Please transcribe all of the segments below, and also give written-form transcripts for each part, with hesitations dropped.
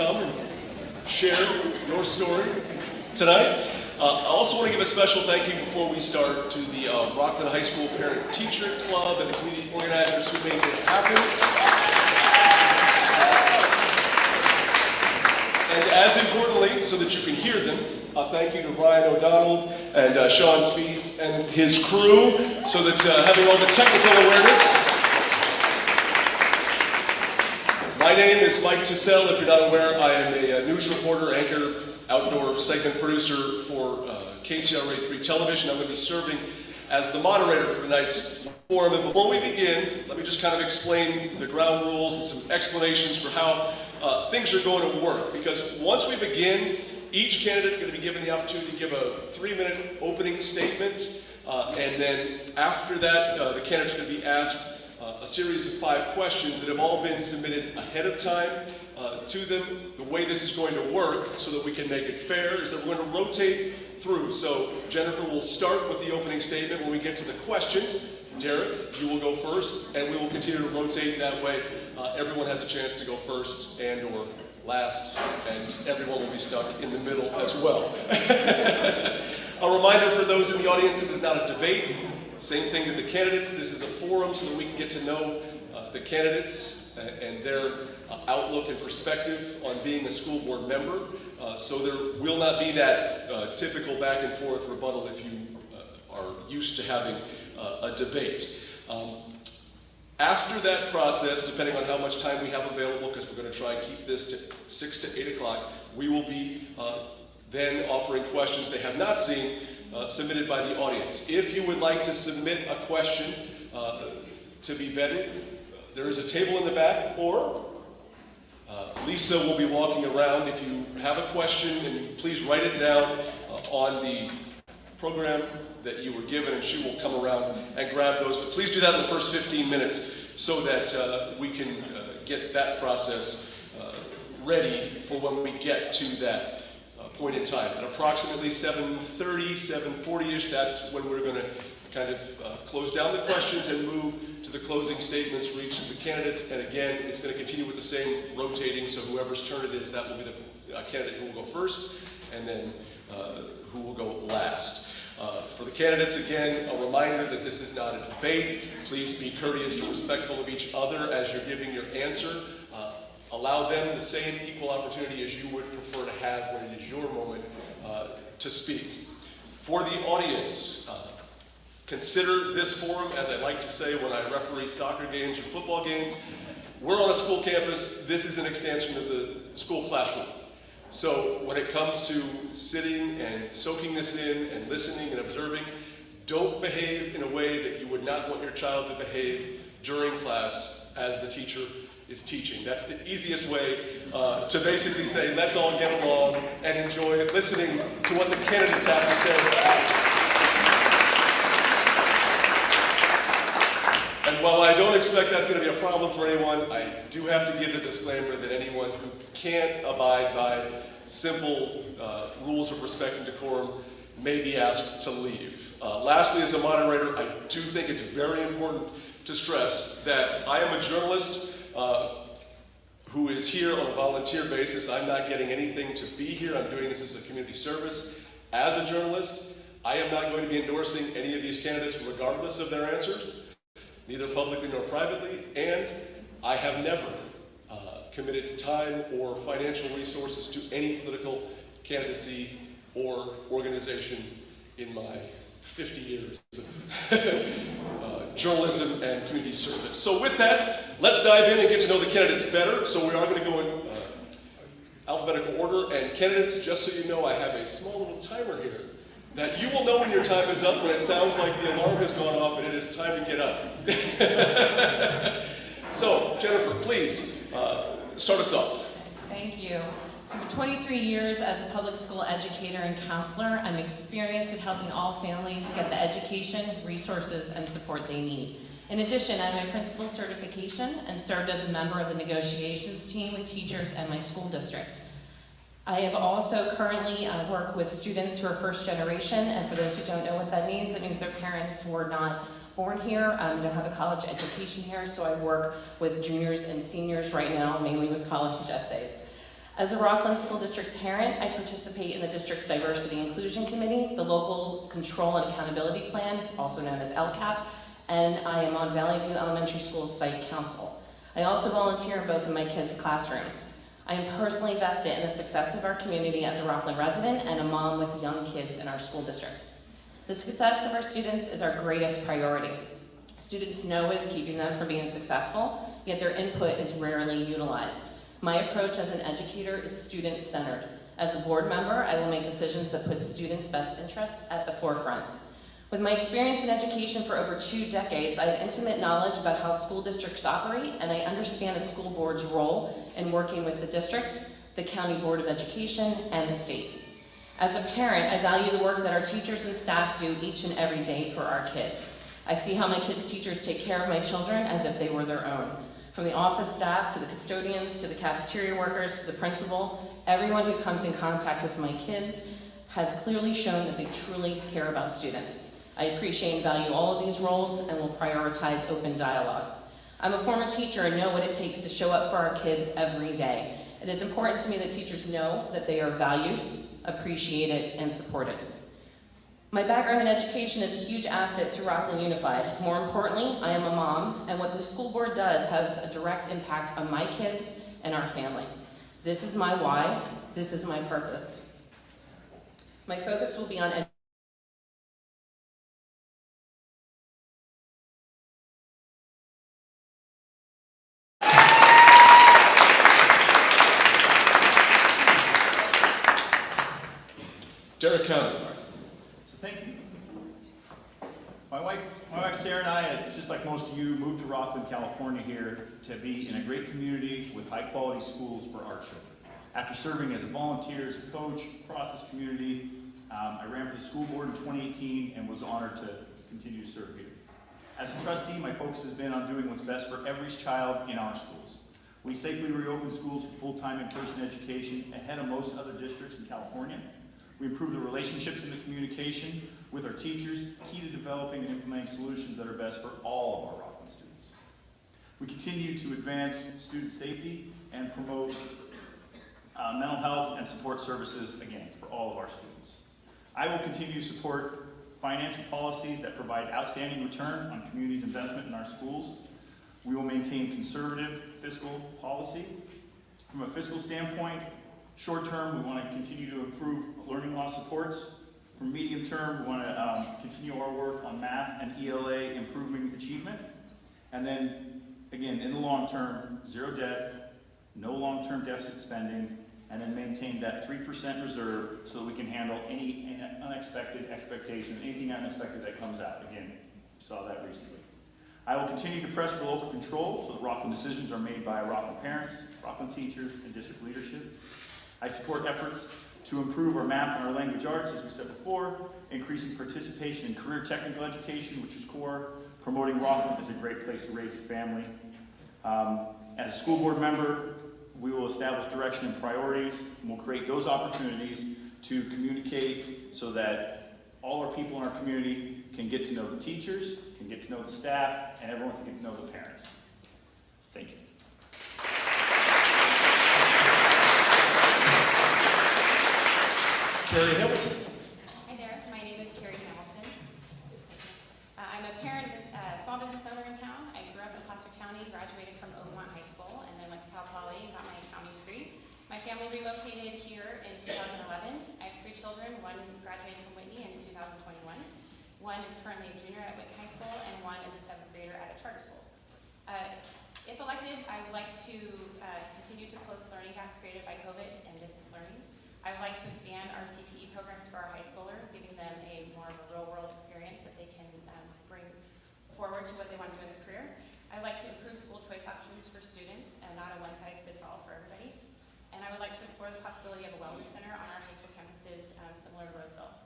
come and share your story tonight. I also want to give a special thank you before we start to the Rocklin High School Parent Teacher Club and the community organizers who made this happen. And as importantly, so that you can hear them, thank you to Ryan O'Donnell and Sean Spees and his crew, so that having all the technical awareness. My name is Mike Tissell. If you're not aware, I am a news reporter, anchor, outdoor segment producer for KCRA 3 Television. I'm going to be serving as the moderator for tonight's forum. And before we begin, let me just kind of explain the ground rules and some explanations for how things are going to work. Because once we begin, each candidate is going to be given the opportunity to give a 3-minute opening statement. And then after that, the candidates are going to be asked a series of 5 questions that have all been submitted ahead of time to them. The way this is going to work, so that we can make it fair, is that we're going to rotate through. So Jennifer will start with the opening statement. When we get to the questions, Derek, you will go first, and we will continue to rotate that way. Everyone has a chance to go first and or last, and everyone will be stuck in the middle as well. A reminder for those in the audience, this is not a debate. Same thing to the candidates. This is a forum so that we can get to know the candidates and their outlook and perspective on being a school board member. So there will not be that typical back and forth rebuttal if you are used to having a debate. After that process, depending on how much time we have available, because we're going to try and keep this to 6 to 8 o'clock, we will be then offering questions they have not seen submitted by the audience. If you would like to submit a question to be vetted, there is a table in the back, or Lisa will be walking around. If you have a question, and please write it down on the program that you were given, and she will come around and grab those. But please do that in the first 15 minutes so that we can get that process ready for when we get to that point in time. At approximately 7:30, 7:40-ish, that's when we're going to kind of close down the questions and move to the closing statements for each of the candidates. And again, it's going to continue with the same rotating, so whoever's turn it is, that will be the candidate who will go first, and then who will go last. For the candidates, again, a reminder that this is not a debate. Please be courteous and respectful of each other as you're giving your answer. Allow them the same equal opportunity as you would prefer to have when it is your moment to speak. For the audience, consider this forum, as I like to say when I referee soccer games or football games, we're on a school campus. This is an extension of the school classroom. So when it comes to sitting and soaking this in and listening and observing, don't behave in a way that you would not want your child to behave during class as the teacher is teaching. That's the easiest way to basically say, let's all get along and enjoy listening to what the candidates have to say. And while I don't expect that's going to be a problem for anyone, I do have to give the disclaimer that anyone who can't abide by simple rules of respect and decorum may be asked to leave. Lastly, as a moderator, I do think it's very important to stress that I am a journalist who is here on a volunteer basis. I'm not getting anything to be here. I'm doing this as a community service. As a journalist, I am not going to be endorsing any of these candidates regardless of their answers, neither publicly nor privately, and I have never committed time or financial resources to any political candidacy or organization in my 50 years of journalism and community service. So with that, let's dive in and get to know the candidates better. So we are going to go in alphabetical order, and candidates, just so you know, I have a small little timer here that you will know when your time is up, when it sounds like the alarm has gone off and it is time to get up. So, Jennifer, please start us off. Thank you. So for 23 years as a public school educator and counselor, I'm experienced at helping all families get the education, resources, and support they need. In addition, I have my principal certification and served as a member of the negotiations team with teachers and my school district. I have also currently worked with students who are first generation, and for those who don't know what that means their parents were not born here, don't have a college education here, so I work with juniors and seniors right now, mainly with college essays. As a Rocklin School District parent, I participate in the district's Diversity Inclusion Committee, the Local Control and Accountability Plan, also known as LCAP, and I am on Valley View Elementary School Site Council. I also volunteer in both of my kids' classrooms. I am personally vested in the success of our community as a Rocklin resident and a mom with young kids in our school district. The success of our students is our greatest priority. Students know what is keeping them from being successful, yet their input is rarely utilized. My approach as an educator is student-centered. As a board member, I will make decisions that put students' best interests at the forefront. With my experience in education for over 2 decades, I have intimate knowledge about how school districts operate, and I understand a school board's role in working with the district, the County Board of Education, and the state. As a parent, I value the work that our teachers and staff do each and every day for our kids. I see how my kids' teachers take care of my children as if they were their own. From the office staff, to the custodians, to the cafeteria workers, to the principal, everyone who comes in contact with my kids has clearly shown that they truly care about students. I appreciate and value all of these roles and will prioritize open dialogue. I'm a former teacher and know what it takes to show up for our kids every day. It is important to me that teachers know that they are valued, appreciated, and supported. My background in education is a huge asset to Rocklin Unified. More importantly, I am a mom, and what the school board does has a direct impact on my kids and our family. This is my why, this is my purpose. My focus will be on education. Derek County. Thank you. My wife Sarah and I, as just like most of you, moved to Rocklin, California here to be in a great community with high quality schools for our children. After serving as a volunteer, as a coach across this community, I ran for the school board in 2018 and was honored to continue to serve here. As a trustee, my focus has been on doing what's best for every child in our schools. We safely reopened schools for full-time in-person education ahead of most other districts in California. We improve the relationships and the communication with our teachers, key to developing and implementing solutions that are best for all of our Rocklin students. We continue to advance student safety and promote mental health and support services, again, for all of our students. I will continue to support financial policies that provide outstanding return on community's investment in our schools. We will maintain conservative fiscal policy. From a fiscal standpoint, short term, we want to continue to improve learning loss supports. For medium term, we want to continue our work on math and ELA improving achievement. And then, again, in the long term, zero debt, no long-term deficit spending, and then maintain that 3% reserve so that we can handle any unexpected expectation, anything unexpected that comes out. Again, we saw that recently. I will continue to press for local control so that Rocklin decisions are made by Rocklin parents, Rocklin teachers, and district leadership. I support efforts to improve our math and our language arts, as we said before, increasing participation in career technical education, which is core, promoting Rocklin as a great place to raise a family. As a school board member, we will establish direction and priorities, and we'll create those opportunities to communicate so that all our people in our community can get to know the teachers, can get to know the staff, and everyone can get to know the parents. Thank you. Carrie Hamilton. Hi there, my name is Carrie Hamilton. I'm a parent, small business owner in town. I grew up in Placer County, graduated from Oakmont High School, and then went to Cal Poly and got my accounting degree. My family relocated here in 2011. I have 3 children. One graduated from Whitney in 2021. One is currently a junior at Whitney High School, and one is a 7th grader at a charter school. If elected, I would like to continue to close the learning gap created by COVID and distance learning. I would like to expand our CTE programs for our high schoolers, giving them a more of a real-world experience that they can bring forward to what they want to do in their career. I'd like to improve school choice options for students and not a one-size-fits-all for everybody. And I would like to explore the possibility of a wellness center on our high school campuses similar to Roseville.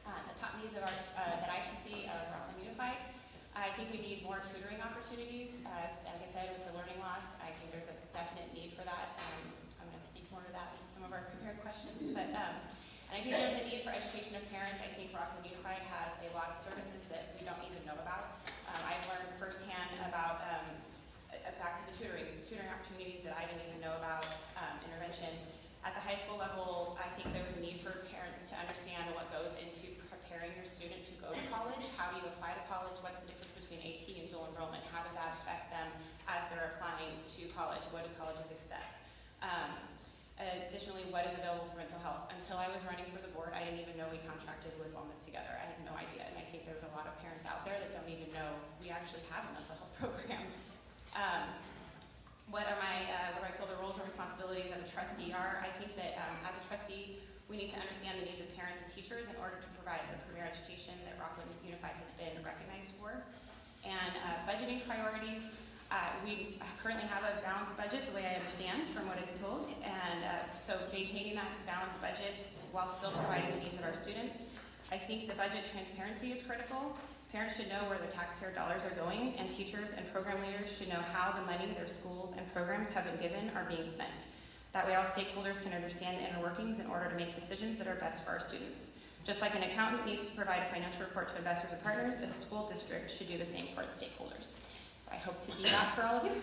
The top needs of that I can see of Rocklin Unified, I think we need more tutoring opportunities. Like I said, with the learning loss, I think there's a definite need for that. I'm going to speak more to that in some of our prepared questions. But and I think there's a need for education of parents. I think Rocklin Unified has a lot of services that we don't even know about. I've learned firsthand about, back to the tutoring opportunities that I didn't even know about, intervention mentioned, at the high school level, I think there's a need for parents to understand what goes into preparing your student to go to college. How do you apply to college? What's the difference between AP and dual enrollment? How does that affect them as they're applying to college? What do colleges expect? Additionally, what is available for mental health? Until I was running for the board, I didn't even know we contracted with Wellness Together. I had no idea, and I think there's a lot of parents out there that don't even know we actually have a mental health program. What do I feel the roles and responsibilities of a trustee are? I think that as a trustee, we need to understand the needs of parents and teachers in order to provide the premier education that Rocklin Unified has been recognized for. And budgeting priorities. We currently have a balanced budget, the way I understand from what I've been told, and so maintaining that balanced budget while still providing the needs of our students. I think the budget transparency is critical. Parents should know where their taxpayer dollars are going, and teachers and program leaders should know how the money their schools and programs have been given are being spent. That way all stakeholders can understand the inner workings in order to make decisions that are best for our students. Just like an accountant needs to provide a financial report to investors and partners, a school district should do the same for its stakeholders. I hope to be that for all of you.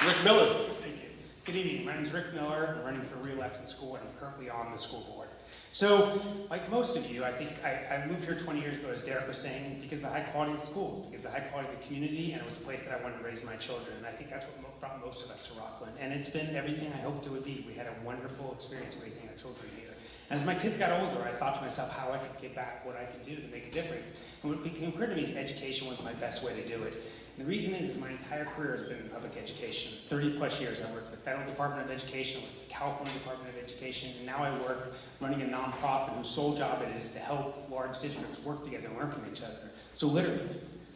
Rick Miller. Thank you. Good evening. My name is Rick Miller. I'm running for re-election in school, and I'm currently on the school board. So, like most of you, I think I moved here 20 years ago, as Derek was saying, because of the high quality of the schools, because of the high quality of the community, and it was a place that I wanted to raise my children. And I think that's what brought most of us to Rocklin. And it's been everything I hoped it would be. We had a wonderful experience raising our children here. As my kids got older, I thought to myself how I could get back what I could do to make a difference. And what became clear to me is education was my best way to do it. And the reason is my entire career has been in public education. 30 plus years I worked for the Federal Department of Education, with the California Department of Education, and now I work running a nonprofit whose sole job it is to help large districts work together and learn from each other. So literally,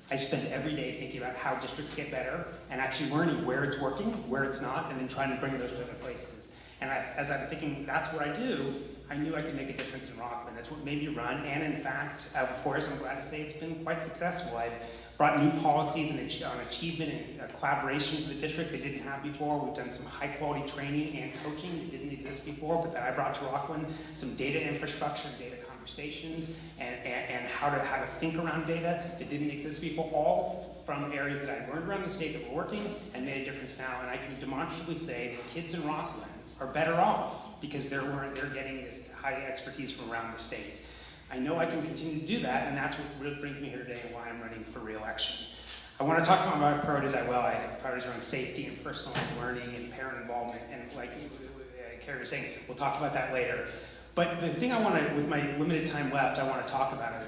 I spend every day thinking about how districts get better and actually learning where it's working, where it's not, and then trying to bring those to other places. And as I'm thinking that's what I do, I knew I could make a difference in Rocklin. That's what made me run, and in fact, of course, I'm glad to say it's been quite successful. I've brought new policies on achievement and collaboration to the district that didn't have before. We've done some high-quality training and coaching that didn't exist before, but that I brought to Rocklin. Some data infrastructure, data conversations, and how to think around data that didn't exist before, all from areas that I've learned around the state that were working and made a difference now. And I can demonstrably say that kids in Rocklin are better off because they're getting this high expertise from around the state. I know I can continue to do that, and that's what really brings me here today and why I'm running for re-election. I want to talk about my priorities as well. I have priorities around safety and personalized learning and parent involvement, and like Carrie was saying, we'll talk about that later. But the thing I want to, with my limited time left, I want to talk about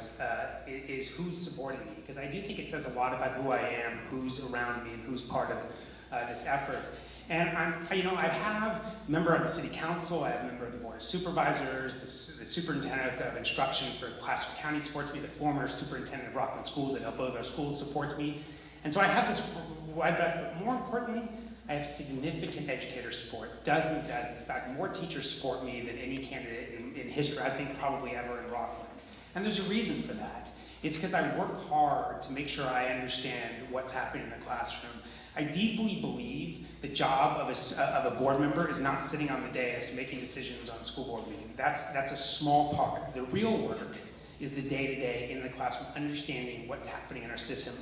is who's supporting me, because I do think it says a lot about who I am, who's around me, and who's part of this effort. And I have a member of the city council, I have a member of the board of supervisors, the superintendent of instruction for Placer County supports me, the former superintendent of Rocklin Schools that help both our schools supports me. And so I have this wide back, but more importantly, I have significant educator support, dozens. In fact, more teachers support me than any candidate in history, I think probably ever in Rocklin. And there's a reason for that. It's because I work hard to make sure I understand what's happening in the classroom. I deeply believe the job of a board member is not sitting on the dais making decisions on school board meetings. That's a small part. The real work is the day-to-day in the classroom, understanding what's happening in our system.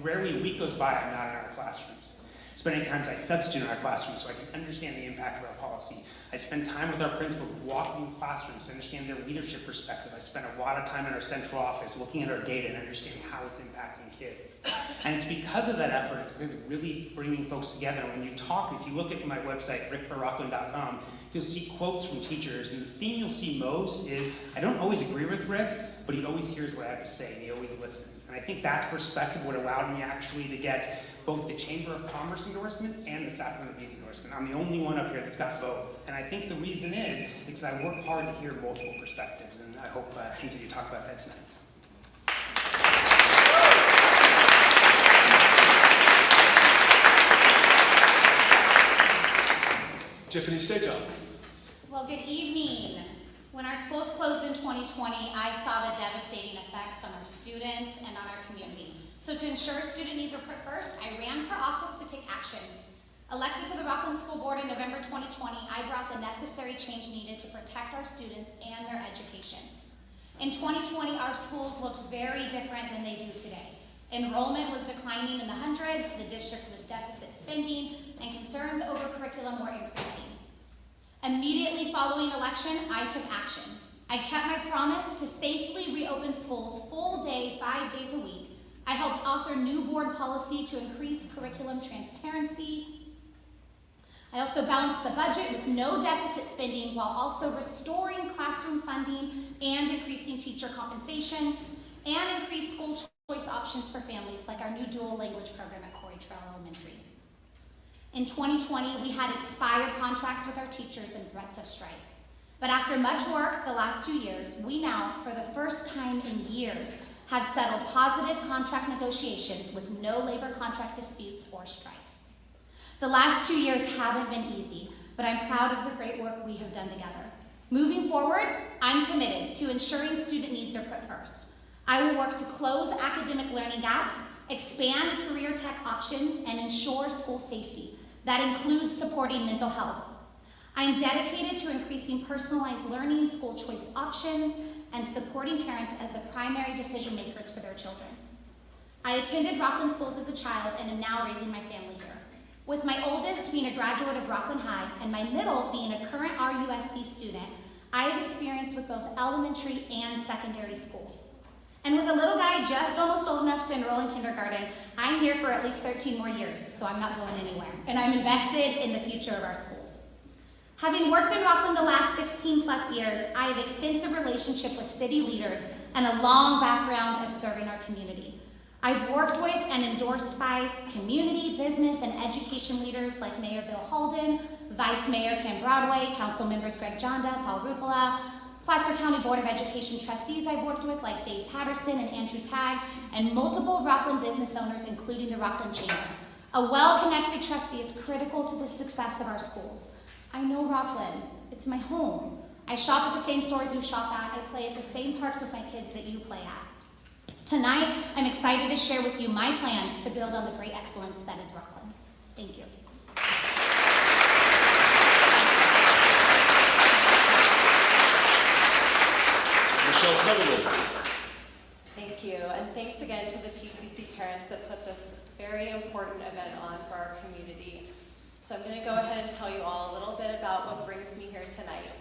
Rarely a week goes by I'm not in our classrooms. Spending times I substitute in our classrooms so I can understand the impact of our policy. I spend time with our principals walking classrooms to understand their leadership perspective. I spend a lot of time in our central office looking at our data and understanding how it's impacting kids. And it's because of that effort, it's because of really bringing folks together. When you talk, if you look at my website, rickforrocklin.com, you'll see quotes from teachers, and the theme you'll see most is, I don't always agree with Rick, but he always hears what I have to say, and he always listens. And I think that's perspective what allowed me actually to get both the Chamber of Commerce endorsement and the Sacramento Bees endorsement. I'm the only one up here that's got both. And I think the reason is because I work hard to hear multiple perspectives, and I hope I continue to talk about that tonight. Tiffany Sejob. Well, good evening. When our schools closed in 2020, I saw the devastating effects on our students and on our community. So to ensure student needs were put first, I ran for office to take action. Elected to the Rocklin School Board in November 2020, I brought the necessary change needed to protect our students and their education. In 2020, our schools looked very different than they do today. Enrollment was declining in the hundreds, the district was deficit spending, and concerns over curriculum were increasing. Immediately following election, I took action. I kept my promise to safely reopen schools full day, 5 days a week. I helped author new board policy to increase curriculum transparency. I also balanced the budget with no deficit spending while also restoring classroom funding and increasing teacher compensation and increased school choice options for families like our new dual language program at Corey Trail Elementary. In 2020, we had expired contracts with our teachers and threats of strike. But after much work the last 2 years, we now, for the first time in years, have settled positive contract negotiations with no labor contract disputes or strife. The last 2 years haven't been easy, but I'm proud of the great work we have done together. Moving forward, I'm committed to ensuring student needs are put first. I will work to close academic learning gaps, expand career tech options, and ensure school safety. That includes supporting mental health. I am dedicated to increasing personalized learning, school choice options, and supporting parents as the primary decision makers for their children. I attended Rocklin schools as a child and am now raising my family here. With my oldest being a graduate of Rocklin High and my middle being a current RUSD student, I have experience with both elementary and secondary schools. And with a little guy just almost old enough to enroll in kindergarten, I'm here for at least 13 more years, so I'm not going anywhere. And I'm invested in the future of our schools. Having worked in Rocklin the last 16 plus years, I have extensive relationship with city leaders and a long background of serving our community. I've worked with and endorsed by community, business, and education leaders like Mayor Bill Halden, Vice Mayor Kim Broadway, Council members Greg Jonda, Paul Rucola, Placer County Board of Education trustees I've worked with like Dave Patterson and Andrew Tagg, and multiple Rocklin business owners, including the Rocklin Chamber. A well-connected trustee is critical to the success of our schools. I know Rocklin, it's my home. I shop at the same stores you shop at, I play at the same parks with my kids that you play at. Tonight, I'm excited to share with you my plans to build on the great excellence that is Rocklin. Thank you. Michelle Sutherland. Thank you, and thanks again to the PCC parents that put this very important event on for our community. So I'm going to go ahead and tell you all a little bit about what brings me here tonight.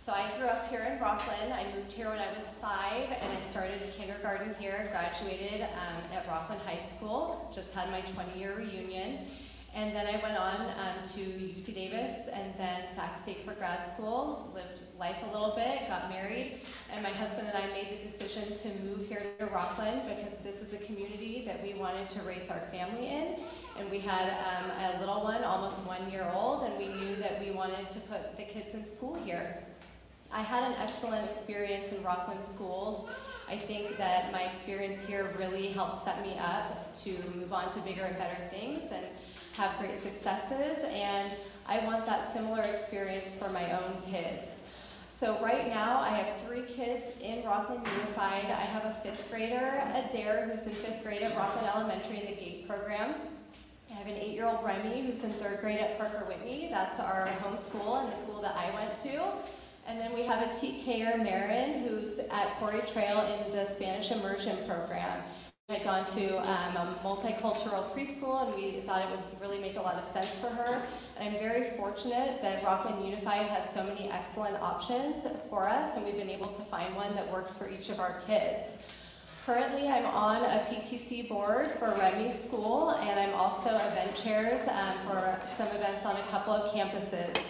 So I grew up here in Rocklin. I moved here when I was 5, and I started kindergarten here, graduated at Rocklin High School, just had my 20-year reunion. And then I went on to UC Davis and then Sac State for grad school, lived life a little bit, got married, and my husband and I made the decision to move here to Rocklin because this is a community that we wanted to raise our family in. And we had a little one, almost 1 year old, and we knew that we wanted to put the kids in school here. I had an excellent experience in Rocklin schools. I think that my experience here really helped set me up to move on to bigger and better things and have great successes, and I want that similar experience for my own kids. So right now I have 3 kids in Rocklin Unified. I have a 5th grader, Adair, who's in 5th grade at Rocklin Elementary in the GATE program. I have an 8-year-old Remy who's in 3rd grade at Parker Whitney. That's our home school and the school that I went to. And then we have a TKer, Marin, who's at Corey Trail in the Spanish immersion program. I had gone to a multicultural preschool, and we thought it would really make a lot of sense for her. And I'm very fortunate that Rocklin Unified has so many excellent options for us, and we've been able to find one that works for each of our kids. Currently, I'm on a PTC board for Remy's school, and I'm also event chairs for some events on a couple of campuses.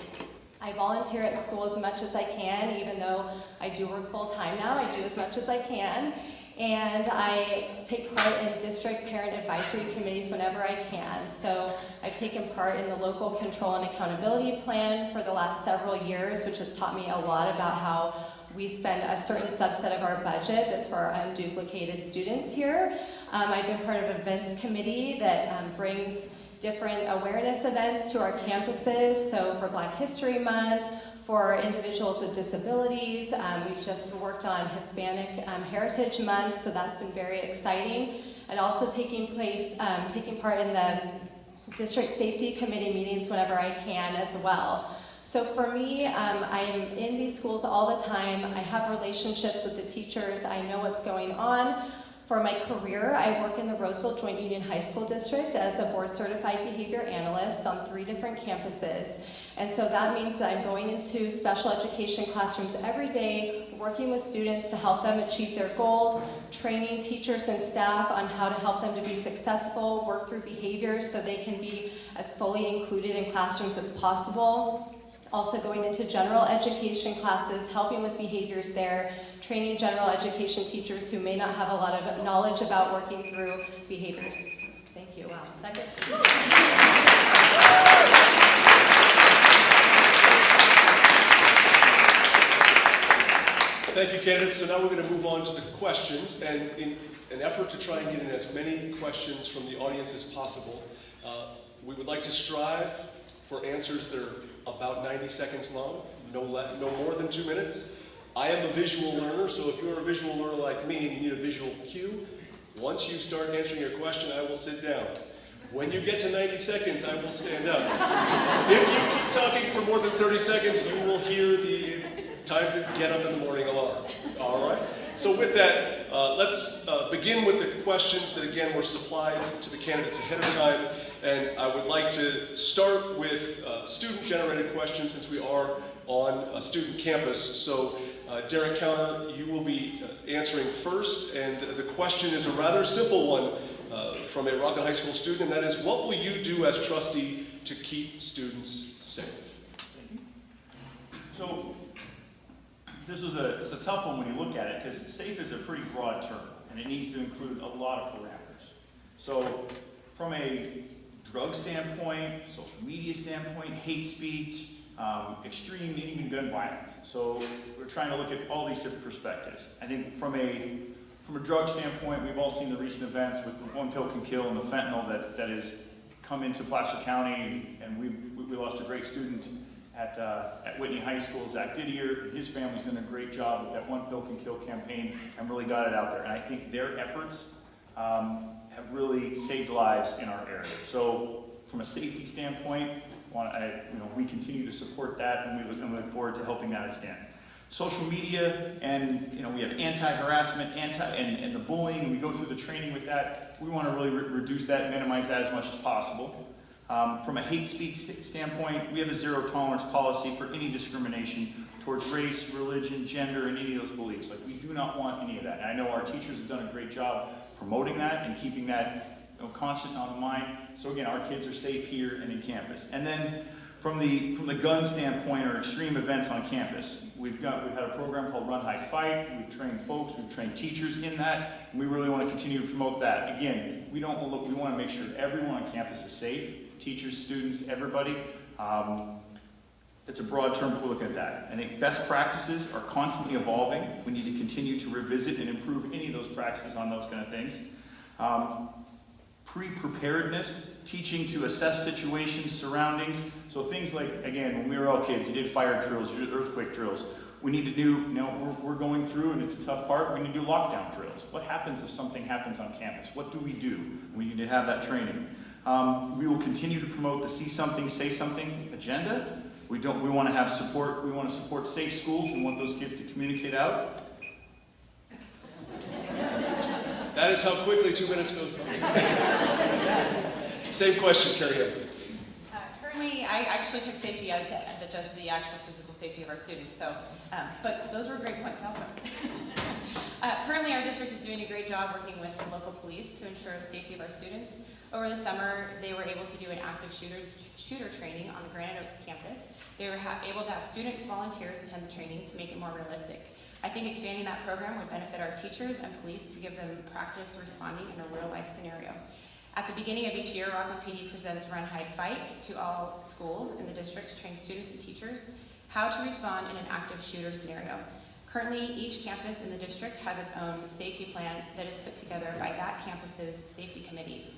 I volunteer at school as much as I can, even though I do work full-time now. I do as much as I can. And I take part in district parent advisory committees whenever I can. So I've taken part in the local control and accountability plan for the last several years, which has taught me a lot about how we spend a certain subset of our budget that's for our unduplicated students here. I've been part of an events committee that brings different awareness events to our campuses. So for Black History Month, for individuals with disabilities. We've just worked on Hispanic Heritage Month, so that's been very exciting. And also taking part in the district safety committee meetings whenever I can as well. So for me, I am in these schools all the time. I have relationships with the teachers. I know what's going on. For my career, I work in the Roseville Joint Union High School District as a board-certified behavior analyst on 3 different campuses. And so that means that I'm going into special education classrooms every day, working with students to help them achieve their goals, training teachers and staff on how to help them to be successful, work through behaviors so they can be as fully included in classrooms as possible. Also going into general education classes, helping with behaviors there, training general education teachers who may not have a lot of knowledge about working through behaviors. Thank you. Wow. That gets Thank you, candidates. So now we're going to move on to the questions, and in an effort to try and get in as many questions from the audience as possible, we would like to strive for answers that are about 90 seconds long, no more than 2 minutes. I am a visual learner, so if you're a visual learner like me and you need a visual cue, once you start answering your question, I will sit down. When you get to 90 seconds, I will stand up. If you keep talking for more than 30 seconds, you will hear the time to get up in the morning alarm. All right? So with that, let's begin with the questions that, again, were supplied to the candidates ahead of time. And I would like to start with student-generated questions since we are on a student campus. So Derek Counter, you will be answering first. And the question is a rather simple one from a Rocklin High School student, and that is, what will you do as trustee to keep students safe? Thank you. So this was it's a tough one when you look at it, because safe is a pretty broad term, and it needs to include a lot of parameters. So from a drug standpoint, social media standpoint, hate speech, extreme and even gun violence. So we're trying to look at all these different perspectives. I think from a drug standpoint, we've all seen the recent events with the One Pill Can Kill and the fentanyl that has come into Placer County, and we lost a great student at Whitney High School, Zach Didier, and his family's done a great job with that One Pill Can Kill campaign and really got it out there. And I think their efforts have really saved lives in our area. So from a safety standpoint, we continue to support that, and we look forward to helping that extend. Social media, and we have anti-harassment, and the bullying, and we go through the training with that. We want to really reduce that, minimize that as much as possible. From a hate speech standpoint, we have a zero tolerance policy for any discrimination towards race, religion, gender, and any of those beliefs. Like, we do not want any of that. And I know our teachers have done a great job promoting that and keeping that constant on the mind. So again, our kids are safe here and in campus. And then from the gun standpoint, or extreme events on campus, we've had a program called Run, Hide, Fight. We've trained folks, we've trained teachers in that, and we really want to continue to promote that. Again, we want to make sure everyone on campus is safe, teachers, students, everybody. It's a broad term, but we're looking at that. I think best practices are constantly evolving. We need to continue to revisit and improve any of those practices on those kind of things. Pre-preparedness, teaching to assess situations, surroundings. So things like, again, when we were all kids, you did fire drills, you did earthquake drills. We need to do, we're going through, and it's a tough part, we need to do lockdown drills. What happens if something happens on campus? What do? We need to have that training. We will continue to promote the see something, say something agenda. We want to have support. We want to support safe schools. We want those kids to communicate out. That is how quickly 2 minutes goes by. Same question, Carrie Hamilton. Currently, I actually took safety as just the actual physical safety of our students. So, but those were great points also. Currently, our district is doing a great job working with the local police to ensure the safety of our students. Over the summer, they were able to do an active shooter training on the Granite Oaks campus. They were able to have student volunteers attend the training to make it more realistic. I think expanding that program would benefit our teachers and police to give them practice responding in a real-life scenario. At the beginning of each year, Rocklin PD presents Run, Hide, Fight to all schools in the district to train students and teachers how to respond in an active shooter scenario. Currently, each campus in the district has its own safety plan that is put together by that campus's safety committee.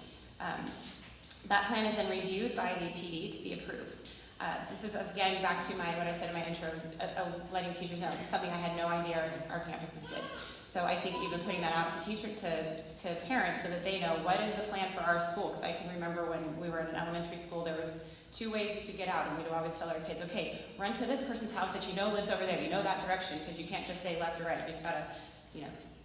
That plan is then reviewed by the PD to be approved. This is, again, back to what I said in my intro, letting teachers know, something I had no idea our campuses did. So I think even putting that out to to parents so that they know what is the plan for our school. Because I can remember when we were in an elementary school, there was 2 ways you could get out, and we'd always tell our kids, okay, run to this person's house that you know lives over there. You know that direction, because you can't just say left or right. You just gotta,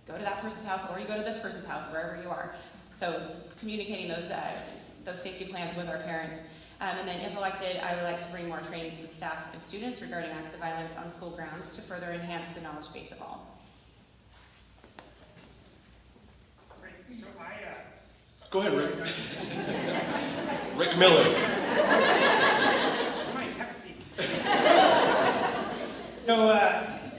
go to that person's house, or you go to this person's house, wherever you are. So communicating those safety plans with our parents. And then if elected, I would like to bring more training to staff and students regarding acts of violence on school grounds to further enhance the knowledge base of all. Great. So Go ahead, Rick. Rick Miller. Mike, have a seat. So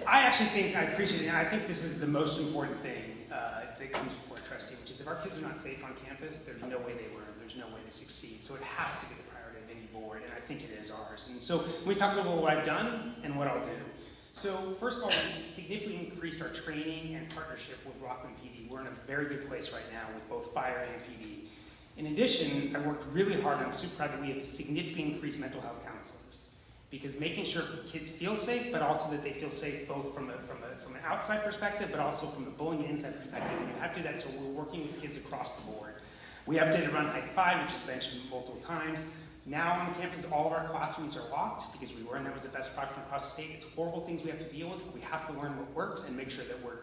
I actually think, I appreciate it, and I think this is the most important thing that comes before a trustee, which is if our kids are not safe on campus, there's no way they learn, there's no way they succeed. So it has to be the priority of any board, and I think it is ours. And so when we talk about what I've done and what I'll do. So first of all, we significantly increased our training and partnership with Rocklin PD. We're in a very good place right now with both fire and PD. In addition, I worked really hard, and I'm super proud that we have significantly increased mental health counselors. Because making sure kids feel safe, but also that they feel safe both from an outside perspective, but also from the bullying inside perspective. And you have to do that, so we're working with kids across the board. We updated Run High 5, which is mentioned multiple times. Now on campus, all of our classrooms are locked because we learned that was the best practice across the state. It's horrible things we have to deal with, but we have to learn what works and make sure that we're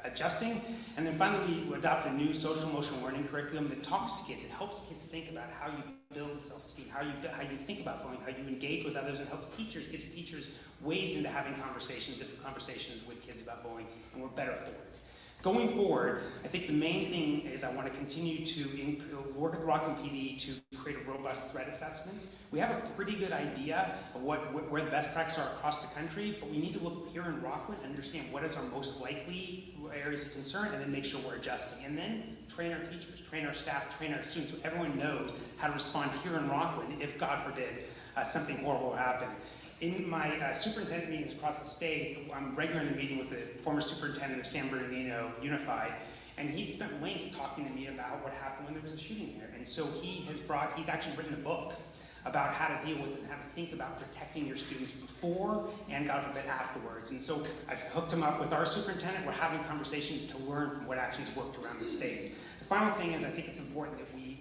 adjusting. And then finally, we adopt a new social emotional learning curriculum that talks to kids. It helps kids think about how you build self-esteem, how you think about going, how you engage with others, and helps teachers, gives teachers ways into having conversations, different conversations with kids about bullying, and we're better for it. Going forward, I think the main thing is I want to continue to work with Rocklin PD to create a robust threat assessment. We have a pretty good idea of where the best practices are across the country, but we need to look here in Rocklin and understand what is our most likely areas of concern, and then make sure we're adjusting. And then train our teachers, train our staff, train our students, so everyone knows how to respond here in Rocklin if, God forbid, something horrible happened. In my superintendent meetings across the state, I'm regularly meeting with the former superintendent of San Bernardino Unified, and he spent length talking to me about what happened when there was a shooting there. And so he's actually written a book about how to deal with it and how to think about protecting your students before and, God forbid, afterwards. And so I've hooked him up with our superintendent. We're having conversations to learn from what actions worked around the state. The final thing is I think it's important that we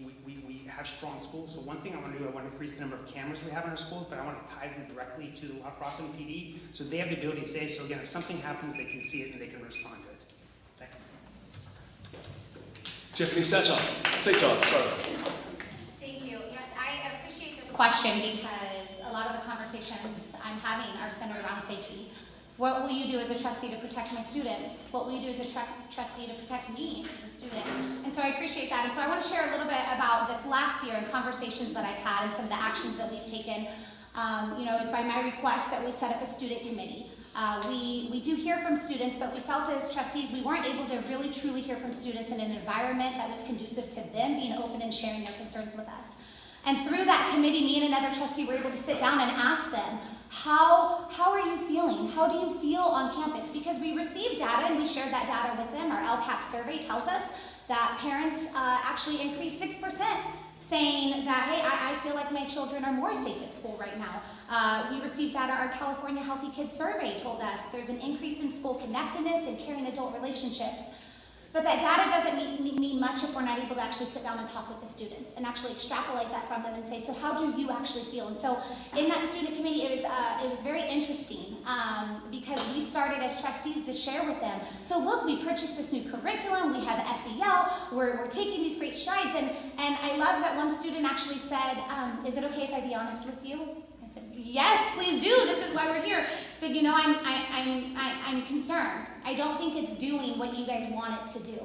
have strong schools. So one thing I want to do, I want to increase the number of cameras we have in our schools, but I want to tie them directly to the Rocklin PD so they have the ability to say, so again, if something happens, they can see it and they can respond to it. Thanks. Tiffany Saton, sorry. Thank you. Yes, I appreciate this question because a lot of the conversations I'm having are centered around safety. What will you do as a trustee to protect my students? What will you do as a trustee to protect me as a student? And so I appreciate that. And so I want to share a little bit about this last year and conversations that I've had and some of the actions that we've taken. It was by my request that we set up a student committee. We do hear from students, but we felt as trustees we weren't able to really truly hear from students in an environment that was conducive to them being open and sharing their concerns with us. And through that committee, me and another trustee were able to sit down and ask them, how are you feeling? How do you feel on campus? Because we received data and we shared that data with them. Our LCAP survey tells us that parents actually increased 6%, saying that, hey, I feel like my children are more safe at school right now. We received data, our California Healthy Kids survey told us there's an increase in school connectedness and caring adult relationships. But that data doesn't mean much if we're not able to actually sit down and talk with the students and actually extrapolate that from them and say, so how do you actually feel? And so in that student committee, it was very interesting because we started as trustees to share with them. So look, we purchased this new curriculum, we have SEL, we're taking these great strides. And I love that one student actually said, is it okay if I be honest with you? I said, yes, please do. This is why we're here. He said, I'm concerned. I don't think it's doing what you guys want it to do.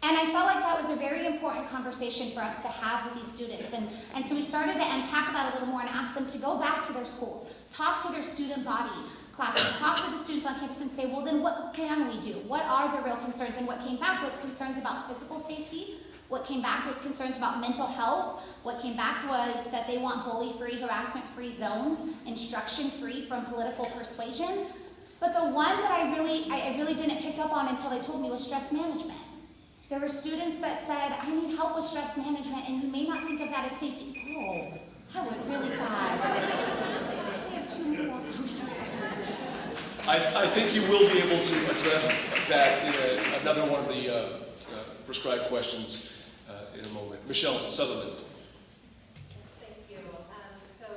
And I felt like that was a very important conversation for us to have with these students. And so we started to unpack that a little more and ask them to go back to their schools, talk to their student body classes, talk to the students on campus and say, well, then what can we do? What are the real concerns? And what came back was concerns about physical safety. What came back was concerns about mental health. What came back was that they want bully-free, harassment-free zones, instruction-free from political persuasion. But the one that I really didn't pick up on until they told me was stress management. There were students that said, I need help with stress management, and you may not think of that as safety. Oh, that went really fast. We have 2 more. I think you will be able to address that in another one of the prescribed questions in a moment. Michelle Sutherland. Thank you. So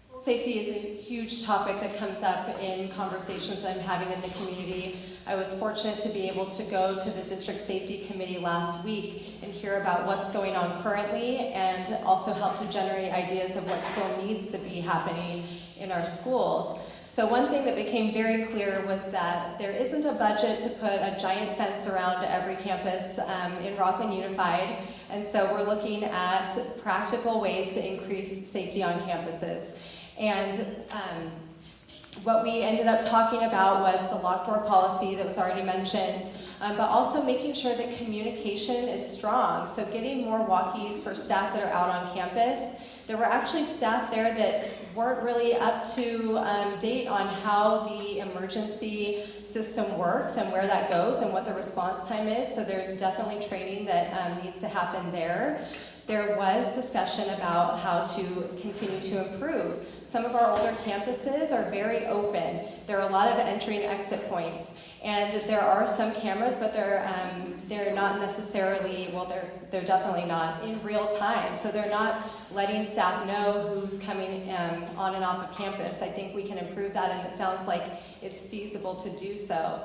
school Safety is a huge topic that comes up in conversations that I'm having in the community. I was fortunate to be able to go to the district safety committee last week and hear about what's going on currently, and also help to generate ideas of what still needs to be happening in our schools. So one thing that became very clear was that there isn't a budget to put a giant fence around every campus in Rocklin Unified, and so we're looking at practical ways to increase safety on campuses. And what we ended up talking about was the locked door policy that was already mentioned, but also making sure that communication is strong. So getting more walkies for staff that are out on campus. There were actually staff there that weren't really up to date on how the emergency system works and where that goes and what the response time is. So there's definitely training that needs to happen there. There was discussion about how to continue to improve. Some of our older campuses are very open. There are a lot of entry and exit points. And there are some cameras, but they're not necessarily, well, they're definitely not in real time. So they're not letting staff know who's coming on and off of campus. I think we can improve that, and it sounds like it's feasible to do so.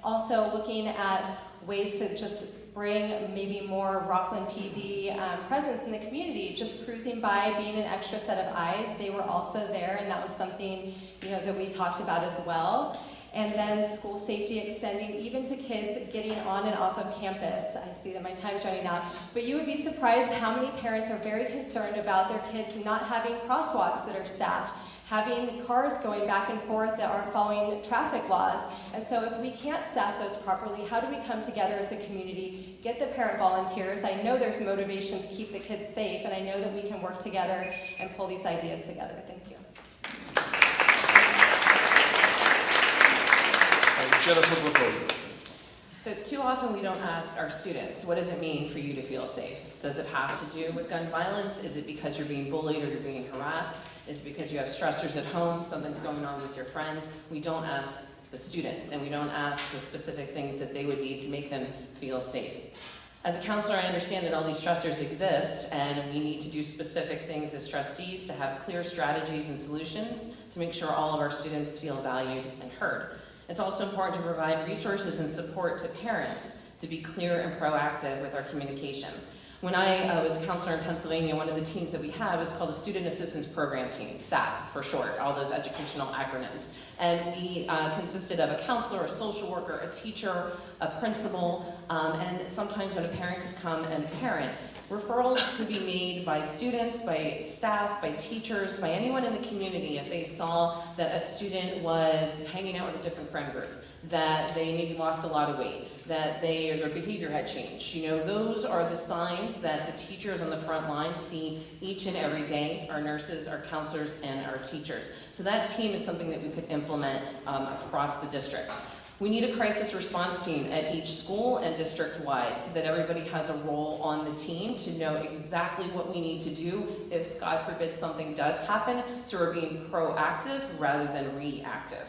Also looking at ways to just bring maybe more Rocklin PD presence in the community, just cruising by, being an extra set of eyes. They were also there, and that was something that we talked about as well. And then school safety extending even to kids getting on and off of campus. I see that my time's running out, but you would be surprised how many parents are very concerned about their kids not having crosswalks that are staffed, having cars going back and forth that aren't following traffic laws. And so if we can't staff those properly, how do we come together as a community, get the parent volunteers? I know there's motivation to keep the kids safe, and I know that we can work together and pull these ideas together. Thank you. Jennifer Brookover. So too often we don't ask our students, what does it mean for you to feel safe? Does it have to do with gun violence? Is it because you're being bullied or you're being harassed? Is it because you have stressors at home, something's going on with your friends? We don't ask the students, and we don't ask the specific things that they would need to make them feel safe. As a counselor, I understand that all these stressors exist, and we need to do specific things as trustees to have clear strategies and solutions to make sure all of our students feel valued and heard. It's also important to provide resources and support to parents to be clear and proactive with our communication. When I was a counselor in Pennsylvania, one of the teams that we had was called the Student Assistance Program Team, SAP for short, all those educational acronyms. And we consisted of a counselor, a social worker, a teacher, a principal, and sometimes when a parent could come and parent, referrals could be made by students, by staff, by teachers, by anyone in the community if they saw that a student was hanging out with a different friend group, that they maybe lost a lot of weight, that their behavior had changed. Those are the signs that the teachers on the front line see each and every day, our nurses, our counselors, and our teachers. So that team is something that we could implement across the district. We need a crisis response team at each school and district-wide so that everybody has a role on the team to know exactly what we need to do if, God forbid, something does happen, so we're being proactive rather than reactive.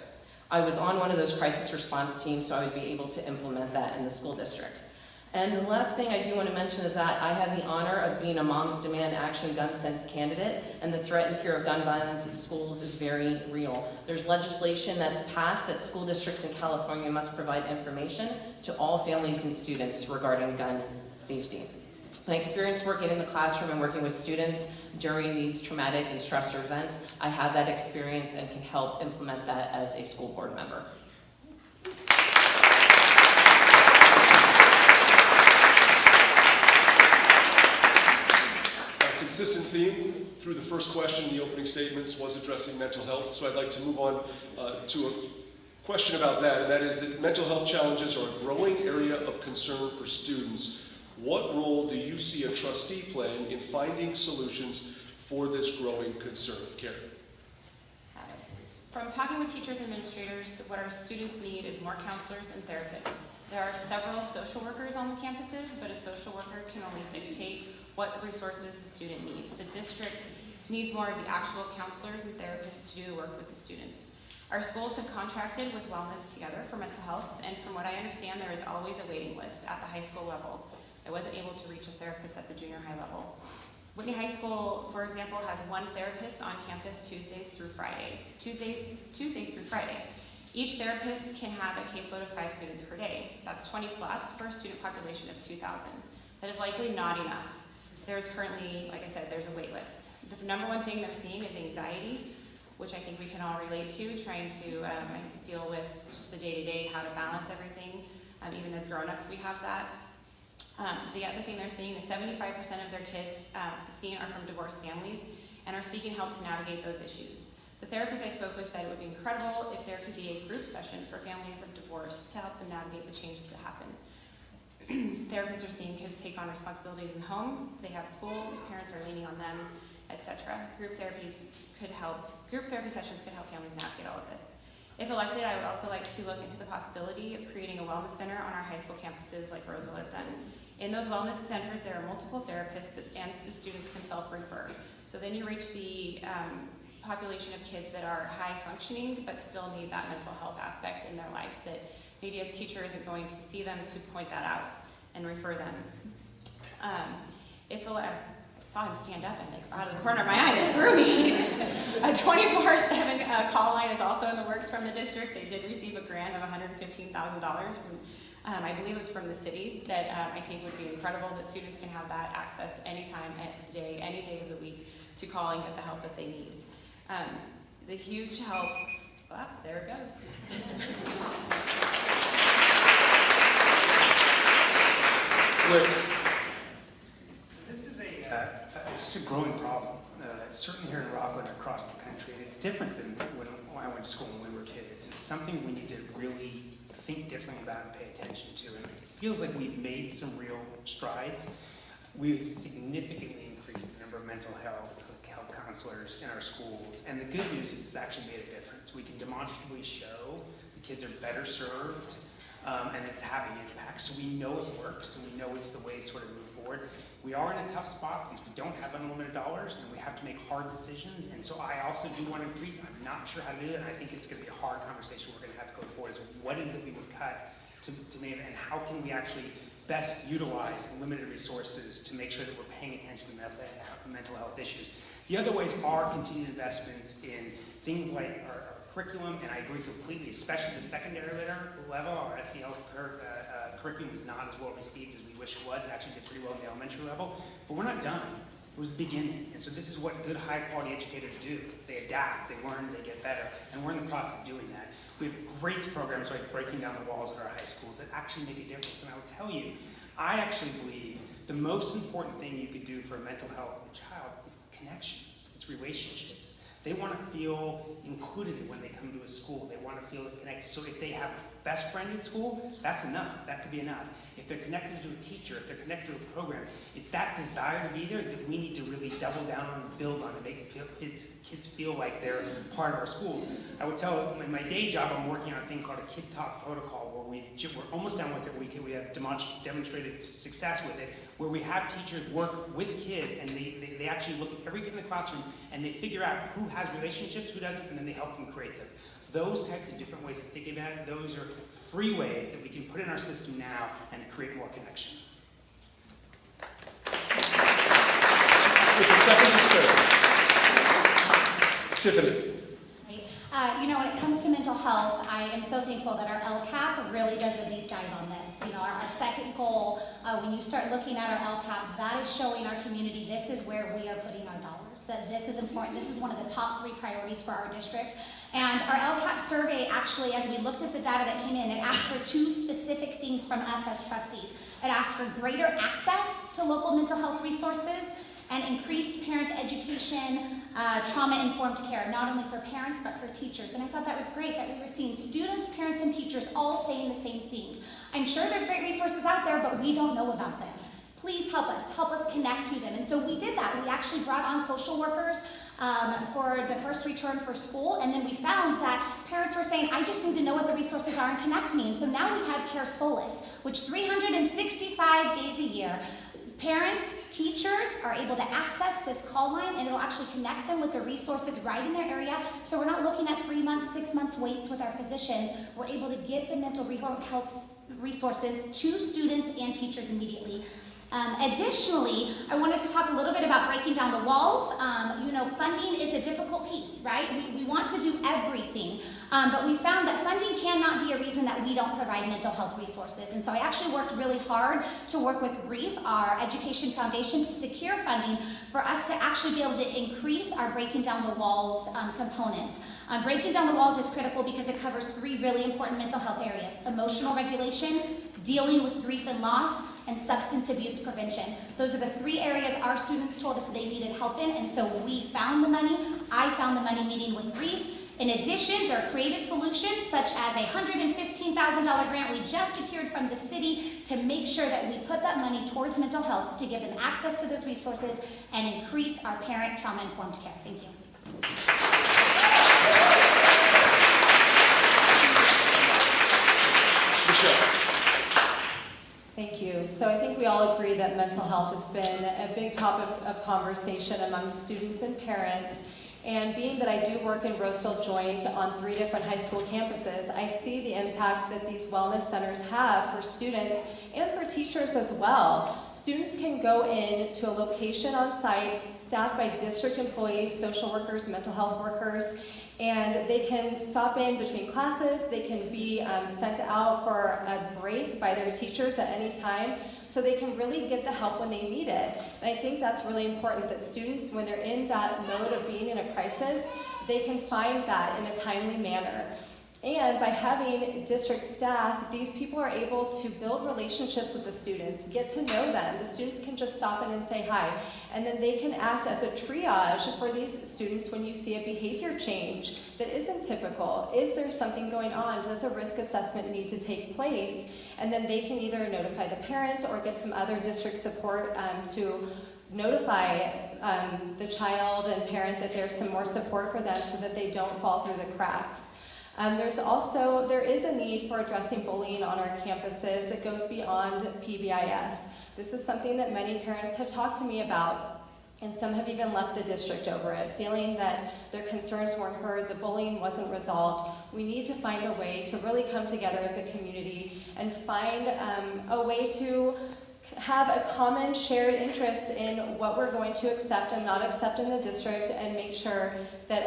I was on one of those crisis response teams, so I would be able to implement that in the school district. And the last thing I do want to mention is that I had the honor of being a Moms Demand Action Gun Sense candidate, and the threat and fear of gun violence in schools is very real. There's legislation that's passed that school districts in California must provide information to all families and students regarding gun safety. My experience working in the classroom and working with students during these traumatic and stressor events, I have that experience and can help implement that as a school board member. Consistent theme through the first question in the opening statements was addressing mental health, so I'd like to move on to a question about that, and that is that mental health challenges are a growing area of concern for students. What role do you see a trustee playing in finding solutions for this growing concern? Karen. From talking with teachers and administrators, what our students need is more counselors and therapists. There are several social workers on the campuses, but a social worker can only dictate what resources the student needs. The district needs more of the actual counselors and therapists to do the work with the students. Our schools have contracted with Wellness Together for mental health, and from what I understand, there is always a waiting list at the high school level. I wasn't able to reach a therapist at the junior high level. Whitney High School, for example, has one therapist on campus Tuesday through Friday. Each therapist can have a caseload of 5 students per day. That's 20 slots for a student population of 2,000. That is likely not enough. There is currently, like I said, there's a wait list. The number one thing they're seeing is anxiety, which I think we can all relate to, trying to deal with just the day-to-day, how to balance everything. Even as grown-ups, we have that. The other thing they're seeing is 75% of their kids seen are from divorced families and are seeking help to navigate those issues. The therapist I spoke with said it would be incredible if there could be a group session for families of divorce to help them navigate the changes that happen. Therapists are seeing kids take on responsibilities in home, they have school, parents are leaning on them, etc. Group therapy sessions could help families navigate all of this. If elected, I would also like to look into the possibility of creating a wellness center on our high school campuses like Roseville has done. In those wellness centers, there are multiple therapists and the students can self-refer. So then you reach the population of kids that are high functioning but still need that mental health aspect in their life that maybe a teacher isn't going to see them to point that out and refer them. I saw him stand up and like out of the corner of my eye, it threw me. A 24/7 call line is also in the works from the district. They did receive a grant of $115,000 from, I believe it was from the city, that I think would be incredible that students can have that access anytime of the day, any day of the week, to call and get the help that they need. The huge help, there it goes. This is it's a growing problem. Certainly here in Rocklin across the country. It's different than when I went to school when we were kids. It's something we need to really think differently about and pay attention to. And it feels like we've made some real strides. We've significantly increased the number of mental health counselors in our schools. And the good news is it's actually made a difference. We can demonstrably show the kids are better served and it's having impact. So we know it works and we know it's the way to sort of move forward. We are in a tough spot because we don't have unlimited dollars and we have to make hard decisions. And so I also do want to increase. I'm not sure how to do it, and I think it's going to be a hard conversation we're going to have to go forward. Is what is it we would cut to make it, and how can we actually best utilize limited resources to make sure that we're paying attention to mental health issues. The other ways are continued investments in things like our curriculum, and I agree completely, especially the secondary level. Our SEL curriculum was not as well received as we wish it was. It actually did pretty well at the elementary level, but we're not done. It was the beginning, and so this is what good high-quality educators do. They adapt, they learn, they get better, and we're in the process of doing that. We have great programs like Breaking Down the Walls at our high schools that actually make a difference, and I will tell you, I actually believe the most important thing you could do for mental health of a child is connections, it's relationships. They want to feel included when they come to a school. They want to feel connected. So if they have a best friend in school, that's enough. That could be enough. If they're connected to a teacher, if they're connected to a program, it's that desire to be there that we need to really double down on and build on to make kids feel like they're part of our schools. I would tell in my day job, I'm working on a thing called a Kid Talk protocol where we're almost done with it. We have demonstrated success with it, where we have teachers work with kids and they actually look at every kid in the classroom and they figure out who has relationships, who doesn't, and then they help them create them. Those types of different ways of thinking about it, those are free ways that we can put in our system now and create more connections. With a second to spare. Tiffany. When it comes to mental health, I am so thankful that our LCAP really does a deep dive on this. Our second goal, when you start looking at our LCAP, that is showing our community this is where we are putting our dollars, that this is important. This is one of the top 3 priorities for our district. And our LCAP survey, actually, as we looked at the data that came in, it asked for 2 specific things from us as trustees. It asked for greater access to local mental health resources and increased parent education, trauma-informed care, not only for parents, but for teachers. And I thought that was great that we were seeing students, parents, and teachers all saying the same thing. I'm sure there's great resources out there, but we don't know about them. Please help us connect to them. And so we did that. We actually brought on social workers for the first return for school, and then we found that parents were saying, I just need to know what the resources are and connect me. And so now we have Care Solace, which 365 days a year, parents, teachers are able to access this call line, and it'll actually connect them with the resources right in their area. So we're not looking at 3 months, 6 months waits with our physicians. We're able to get the mental health resources to students and teachers immediately. Additionally, I wanted to talk a little bit about breaking down the walls. Funding is a difficult piece, right? We want to do everything, but we found that funding cannot be a reason that we don't provide mental health resources. And so I actually worked really hard to work with REEF, our Education Foundation, to secure funding for us to actually be able to increase our breaking down the walls components. Breaking down the walls is critical because it covers 3 really important mental health areas: emotional regulation, dealing with grief and loss, and substance abuse prevention. Those are the 3 areas our students told us they needed help in, and so we found the money. I found the money meeting with REEF. In addition, there are creative solutions such as a $115,000 grant we just secured from the city to make sure that we put that money towards mental health to give them access to those resources and increase our parent trauma-informed care. Thank you. Michelle. Thank you. So I think we all agree that mental health has been a big topic of conversation among students and parents. And being that I do work in Roseville Joint on 3 different high school campuses, I see the impact that these wellness centers have for students and for teachers as well. Students can go in to a location on site staffed by district employees, social workers, mental health workers, and they can stop in between classes. They can be sent out for a break by their teachers at any time, so they can really get the help when they need it. And I think that's really important, that students, when they're in that mode of being in a crisis, they can find that in a timely manner. And by having district staff, these people are able to build relationships with the students, get to know them. The students can just stop in and say hi. And then they can act as a triage for these students when you see a behavior change that isn't typical. Is there something going on? Does a risk assessment need to take place? And then they can either notify the parent or get some other district support to notify the child and parent that there's some more support for them so that they don't fall through the cracks. There is a need for addressing bullying on our campuses that goes beyond PBIS. This is something that many parents have talked to me about, and some have even left the district over it, feeling that their concerns weren't heard, the bullying wasn't resolved. We need to find a way to really come together as a community and find a way to have a common shared interest in what we're going to accept and not accept in the district, and make sure that,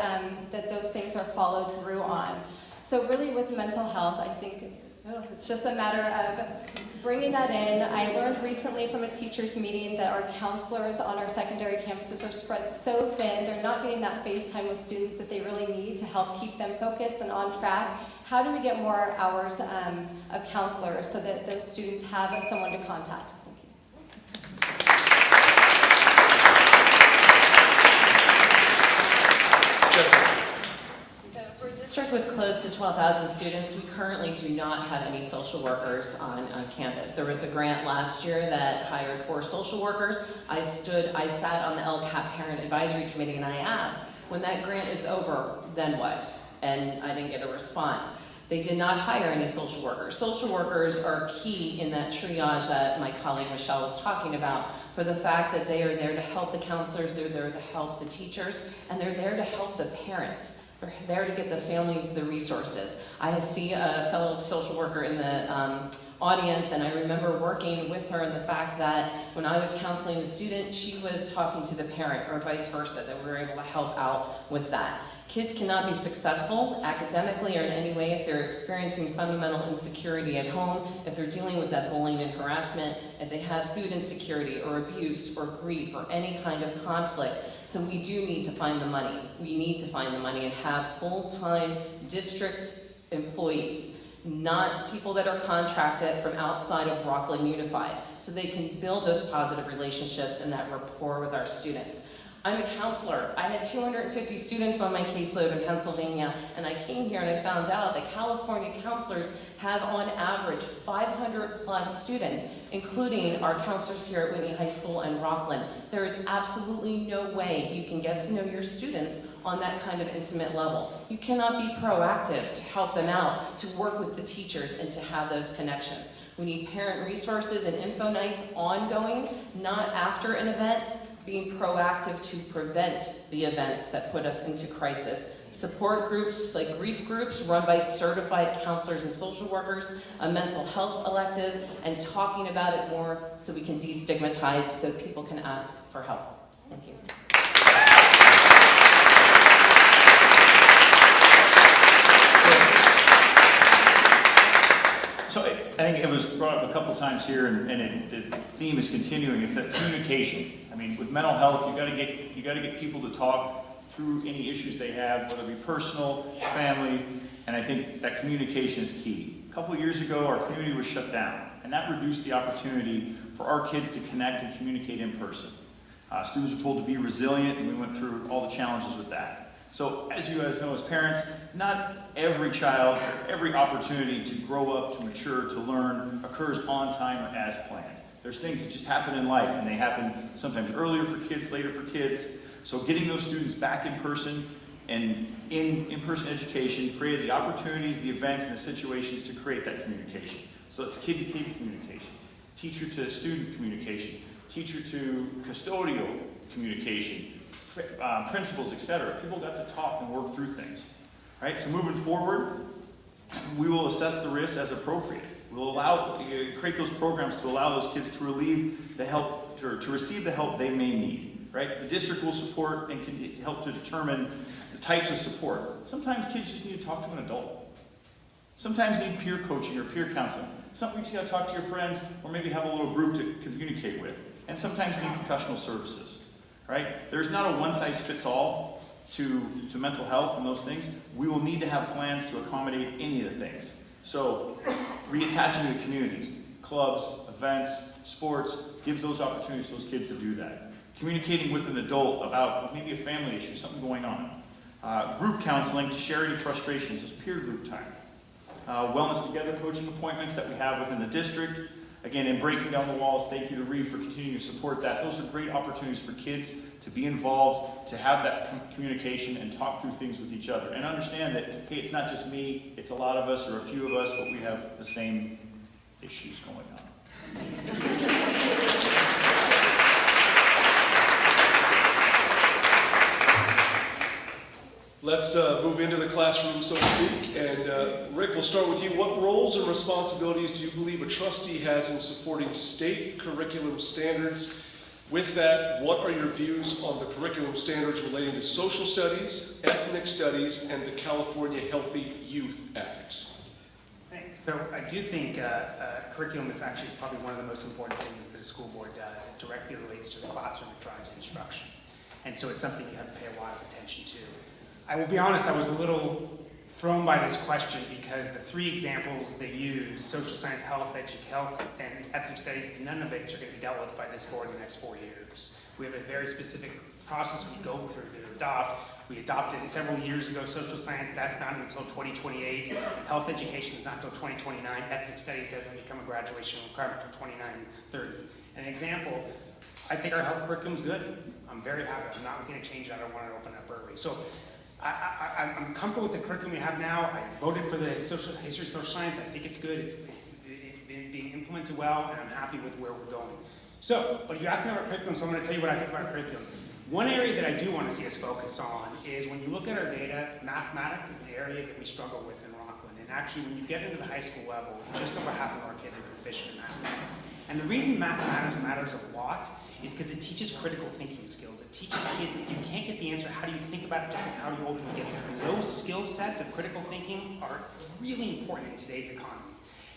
that those things are followed through on. So really with mental health, I think it's just a matter of bringing that in. I learned recently from a teachers meeting that our counselors on our secondary campuses are spread so thin, they're not getting that face time with students that they really need to help keep them focused and on track. How do we get more hours of counselors so that those students have someone to contact? So for a district with close to 12,000 students, we currently do not have any social workers on campus. There was a grant last year that hired 4 social workers. I sat on the LCAP Parent Advisory Committee, and I asked, when that grant is over, then what? And I didn't get a response. They did not hire any social workers. Social workers are key in that triage that my colleague Michelle was talking about, for the fact that they are there to help the counselors, they're there to help the teachers, and they're there to help the parents. They're there to get the families the resources. I see a fellow social worker in the audience, and I remember working with her in the fact that when I was counseling the student, she was talking to the parent, or vice versa, that we were able to help out with that. Kids cannot be successful academically or in any way if they're experiencing fundamental insecurity at home, if they're dealing with that bullying and harassment, if they have food insecurity or abuse or grief or any kind of conflict. So we do need to find the money. We need to find the money and have full-time district employees, not people that are contracted from outside of Rocklin Unified, so they can build those positive relationships and that rapport with our students. I'm a counselor. I had 250 students on my caseload in Pennsylvania, and I came here and I found out that California counselors have on average 500 plus students, including our counselors here at Whitney High School and Rocklin. There is absolutely no way you can get to know your students on that kind of intimate level. You cannot be proactive to help them out, to work with the teachers, and to have those connections. We need parent resources and info nights ongoing, not after an event, being proactive to prevent the events that put us into crisis. Support groups like grief groups run by certified counselors and social workers, a mental health elective, and talking about it more so we can destigmatize so people can ask for help. Thank you. So I think it was brought up a couple times here, and the theme is continuing. It's that communication. I mean, with mental health, you got to get people to talk through any issues they have, whether it be personal, family, and I think that communication is key. A couple of years ago, our community was shut down, and that reduced the opportunity for our kids to connect and communicate in person. Students were told to be resilient, and we went through all the challenges with that. So as you guys know as parents, not every child or every opportunity to grow up, to mature, to learn occurs on time or as planned. There's things that just happen in life, and they happen sometimes earlier for kids, later for kids. So getting those students back in person and in-person education created the opportunities, the events, and the situations to create that communication. So it's kid-to-kid communication, teacher-to-student communication, teacher-to-custodial communication, principals, etc. People got to talk and work through things. Right? So moving forward, we will assess the risks as appropriate. We'll create those programs to allow those kids to relieve the help, to receive the help they may need. Right? The district will support and can help to determine the types of support. Sometimes kids just need to talk to an adult. Sometimes need peer coaching or peer counseling. Sometimes you got to talk to your friends or maybe have a little group to communicate with. And sometimes need professional services. Right? There's not a one-size-fits-all to mental health and those things. We will need to have plans to accommodate any of the things. So reattaching to the communities, clubs, events, sports, gives those opportunities to those kids to do that. Communicating with an adult about maybe a family issue, something going on. Group counseling to share any frustrations, is peer group time. Wellness Together coaching appointments that we have within the district. Again, in breaking down the walls, thank you to Reeve for continuing to support that. Those are great opportunities for kids to be involved, to have that communication and talk through things with each other. And understand that, hey, it's not just me, it's a lot of us or a few of us, but we have the same issues going on. Let's move into the classroom, so to speak. And Rick, we'll start with you. What roles and responsibilities do you believe a trustee has in supporting state curriculum standards? With that, what are your views on the curriculum standards relating to social studies, ethnic studies, and the California Healthy Youth Act? Thanks. So I do think curriculum is actually probably one of the most important things that a school board does. It directly relates to the classroom, it drives instruction. And so it's something you have to pay a lot of attention to. I will be honest, I was a little thrown by this question because the three examples they use, social science, health, and ethnic studies, none of which are going to be dealt with by this board in the next 4 years. We have a very specific process we go through to adopt. We adopted several years ago social science, that's not until 2028. Health education is not until 2029. Ethnic studies doesn't become a graduation requirement until 29-30. An example, I think our health curriculum is good. I'm very happy. I'm not going to change it. I don't want to open up early. So I'm comfortable with the curriculum we have now. I voted for the history, social science. I think it's good. It's being implemented well, and I'm happy with where we're going. So, but you asked me about curriculum, so I'm going to tell you what I think about curriculum. One area that I do want to see us focus on is when you look at our data, mathematics is an area that we struggle with in Rocklin. And actually, when you get into the high school level, just over half of our kids are proficient in mathematics. And the reason mathematics matters a lot is because it teaches critical thinking skills. It teaches kids if you can't get the answer, how do you think about it differently? How do you ultimately get there? And those skill sets of critical thinking are really important in today's economy.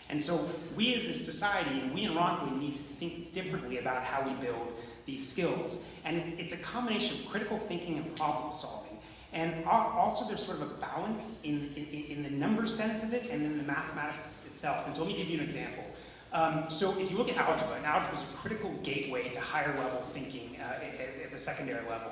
And so we as a society, and we in Rocklin, need to think differently about how we build these skills. And it's a combination of critical thinking and problem solving. And also there's sort of a balance in the number sense of it and in the mathematics itself. And so let me give you an example. So if you look at algebra, and algebra is a critical gateway to higher level thinking at the secondary level.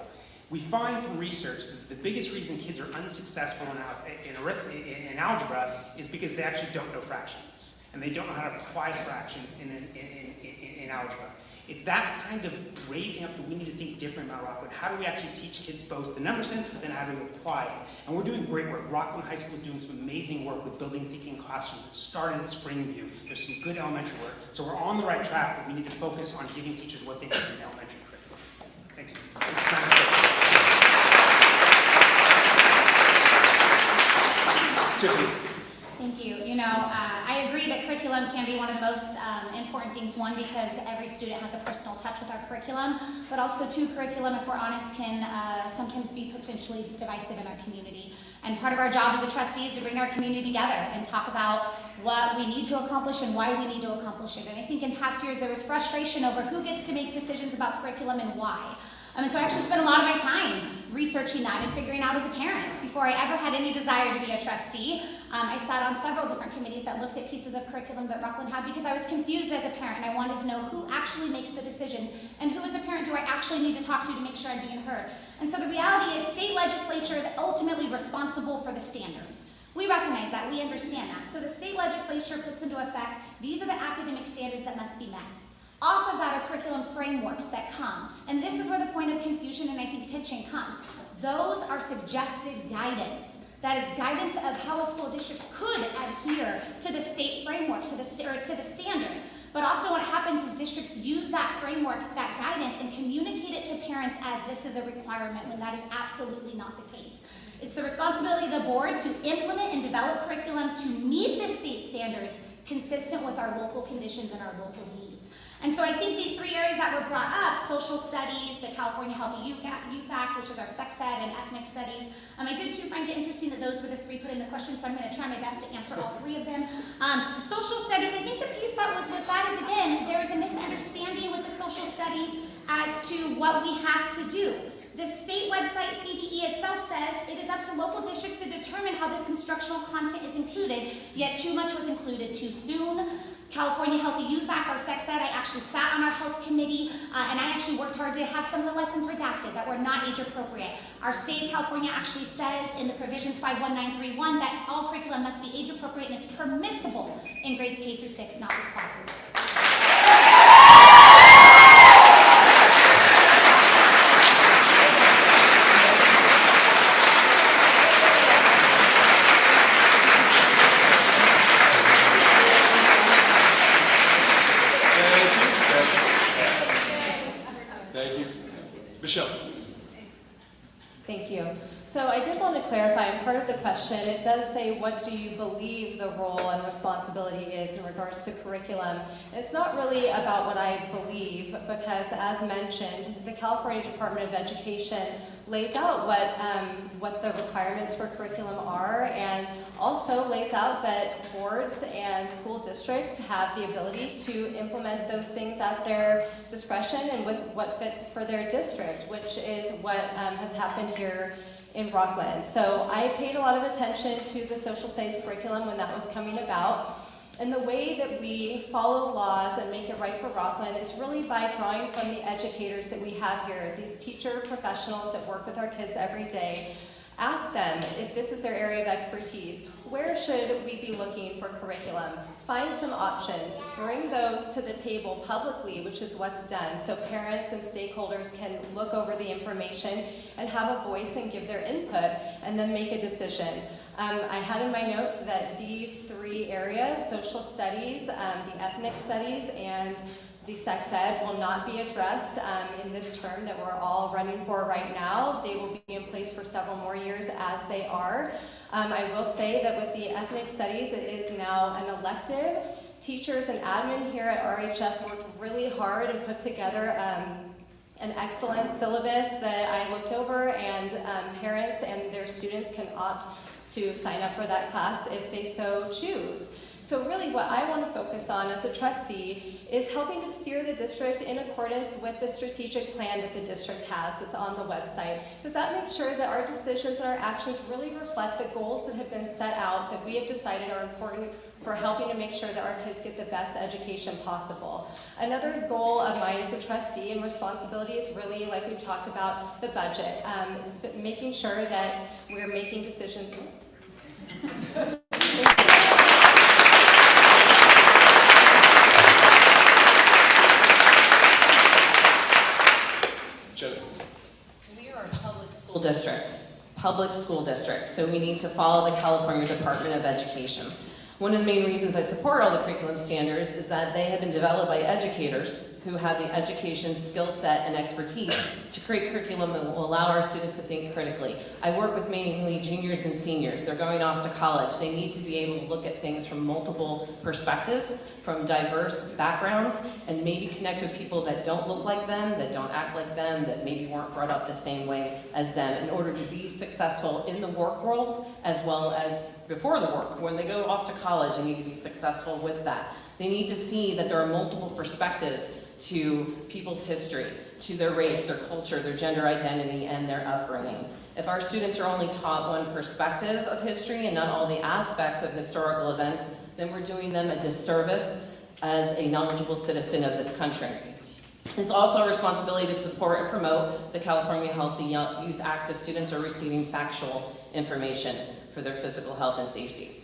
We find from research that the biggest reason kids are unsuccessful in algebra is because they actually don't know fractions. And they don't know how to apply fractions in algebra. It's that kind of raising up that we need to think different about Rocklin. How do we actually teach kids both the number sense, but then how do we apply it? And we're doing great work. Rocklin High School is doing some amazing work with building thinking classrooms. It started at Springview. There's some good elementary work. So we're on the right track, but we need to focus on giving teachers what they need in elementary curriculum. Thank you. Tiffany. Thank you. You know, I agree that curriculum can be one of the most important things. One, because every student has a personal touch with our curriculum, but also two, curriculum, if we're honest, can sometimes be potentially divisive in our community. And part of our job as a trustee is to bring our community together and talk about what we need to accomplish and why we need to accomplish it. And I think in past years there was frustration over who gets to make decisions about curriculum and why. And so I actually spent a lot of my time researching that and figuring out as a parent. Before I ever had any desire to be a trustee, I sat on several different committees that looked at pieces of curriculum that Rocklin had because I was confused as a parent and I wanted to know who actually makes the decisions and who as a parent do I actually need to talk to make sure I'm being heard. And so the reality is state legislature is ultimately responsible for the standards. We recognize that, we understand that. So the state legislature puts into effect, these are the academic standards that must be met. Off of that are curriculum frameworks that come. And this is where the point of confusion and I think tension comes. Those are suggested guidance. That is guidance of how a school district could adhere to the state framework, to the standard. But often what happens is districts use that framework, that guidance, and communicate it to parents as this is a requirement when that is absolutely not the case. It's the responsibility of the board to implement and develop curriculum to meet the state standards consistent with our local conditions and our local needs. And so I think these three areas that were brought up, social studies, the California Healthy Youth Act, which is our sex ed and ethnic studies, I did too find it interesting that those were the three put in the question, so I'm going to try my best to answer all three of them. Social studies, I think the piece that was with that is, again, there is a misunderstanding with the social studies as to what we have to do. The state website, CDE itself, says it is up to local districts to determine how this instructional content is included, yet too much was included too soon. California Healthy Youth Act, our sex ed, I actually sat on our health committee, and I actually worked hard to have some of the lessons redacted that were not age appropriate. Our state of California actually says in the provisions 51931 that all curriculum must be age appropriate and it's permissible in grades K through 6, not required. Michelle. Thank you. So I did want to clarify, in part of the question, it does say, what do you believe the role and responsibility is in regards to curriculum? And it's not really about what I believe, because as mentioned, the California Department of Education lays out what the requirements for curriculum are, and also lays out that boards and school districts have the ability to implement those things at their discretion and with what fits for their district, which is what has happened here in Rocklin. So I paid a lot of attention to the social studies curriculum when that was coming about. And the way that we follow laws and make it right for Rocklin is really by drawing from the educators that we have here, these teacher professionals that work with our kids every day. Ask them if this is their area of expertise. Where should we be looking for curriculum? Find some options. Bring those to the table publicly, which is what's done, so parents and stakeholders can look over the information and have a voice and give their input and then make a decision. I had in my notes that these three areas, social studies, the ethnic studies, and the sex ed, will not be addressed in this term that we're all running for right now. They will be in place for several more years as they are. I will say that with the ethnic studies, it is now an elective. Teachers and admin here at RHS worked really hard and put together an excellent syllabus that I looked over, and parents and their students can opt to sign up for that class if they so choose. So really what I want to focus on as a trustee is helping to steer the district in accordance with the strategic plan that the district has that's on the website, because that makes sure that our decisions and our actions really reflect the goals that have been set out that we have decided are important for helping to make sure that our kids get the best education possible. Another goal of mine as a trustee and responsibility is really, like we've talked about, the budget. It's making sure that we're making decisions. Jennifer. We are a public school district, so we need to follow the California Department of Education. One of the main reasons I support all the curriculum standards is that they have been developed by educators who have the education, skill set, and expertise to create curriculum that will allow our students to think critically. I work with mainly juniors and seniors. They're going off to college. They need to be able to look at things from multiple perspectives, from diverse backgrounds, and maybe connect with people that don't look like them, that don't act like them, that maybe weren't brought up the same way as them in order to be successful in the work world as well as before the work. When they go off to college, they need to be successful with that. They need to see that there are multiple perspectives to people's history, to their race, their culture, their gender identity, and their upbringing. If our students are only taught one perspective of history and not all the aspects of historical events, then we're doing them a disservice as a knowledgeable citizen of this country. It's also a responsibility to support and promote the California Healthy Youth Act so students are receiving factual information for their physical health and safety.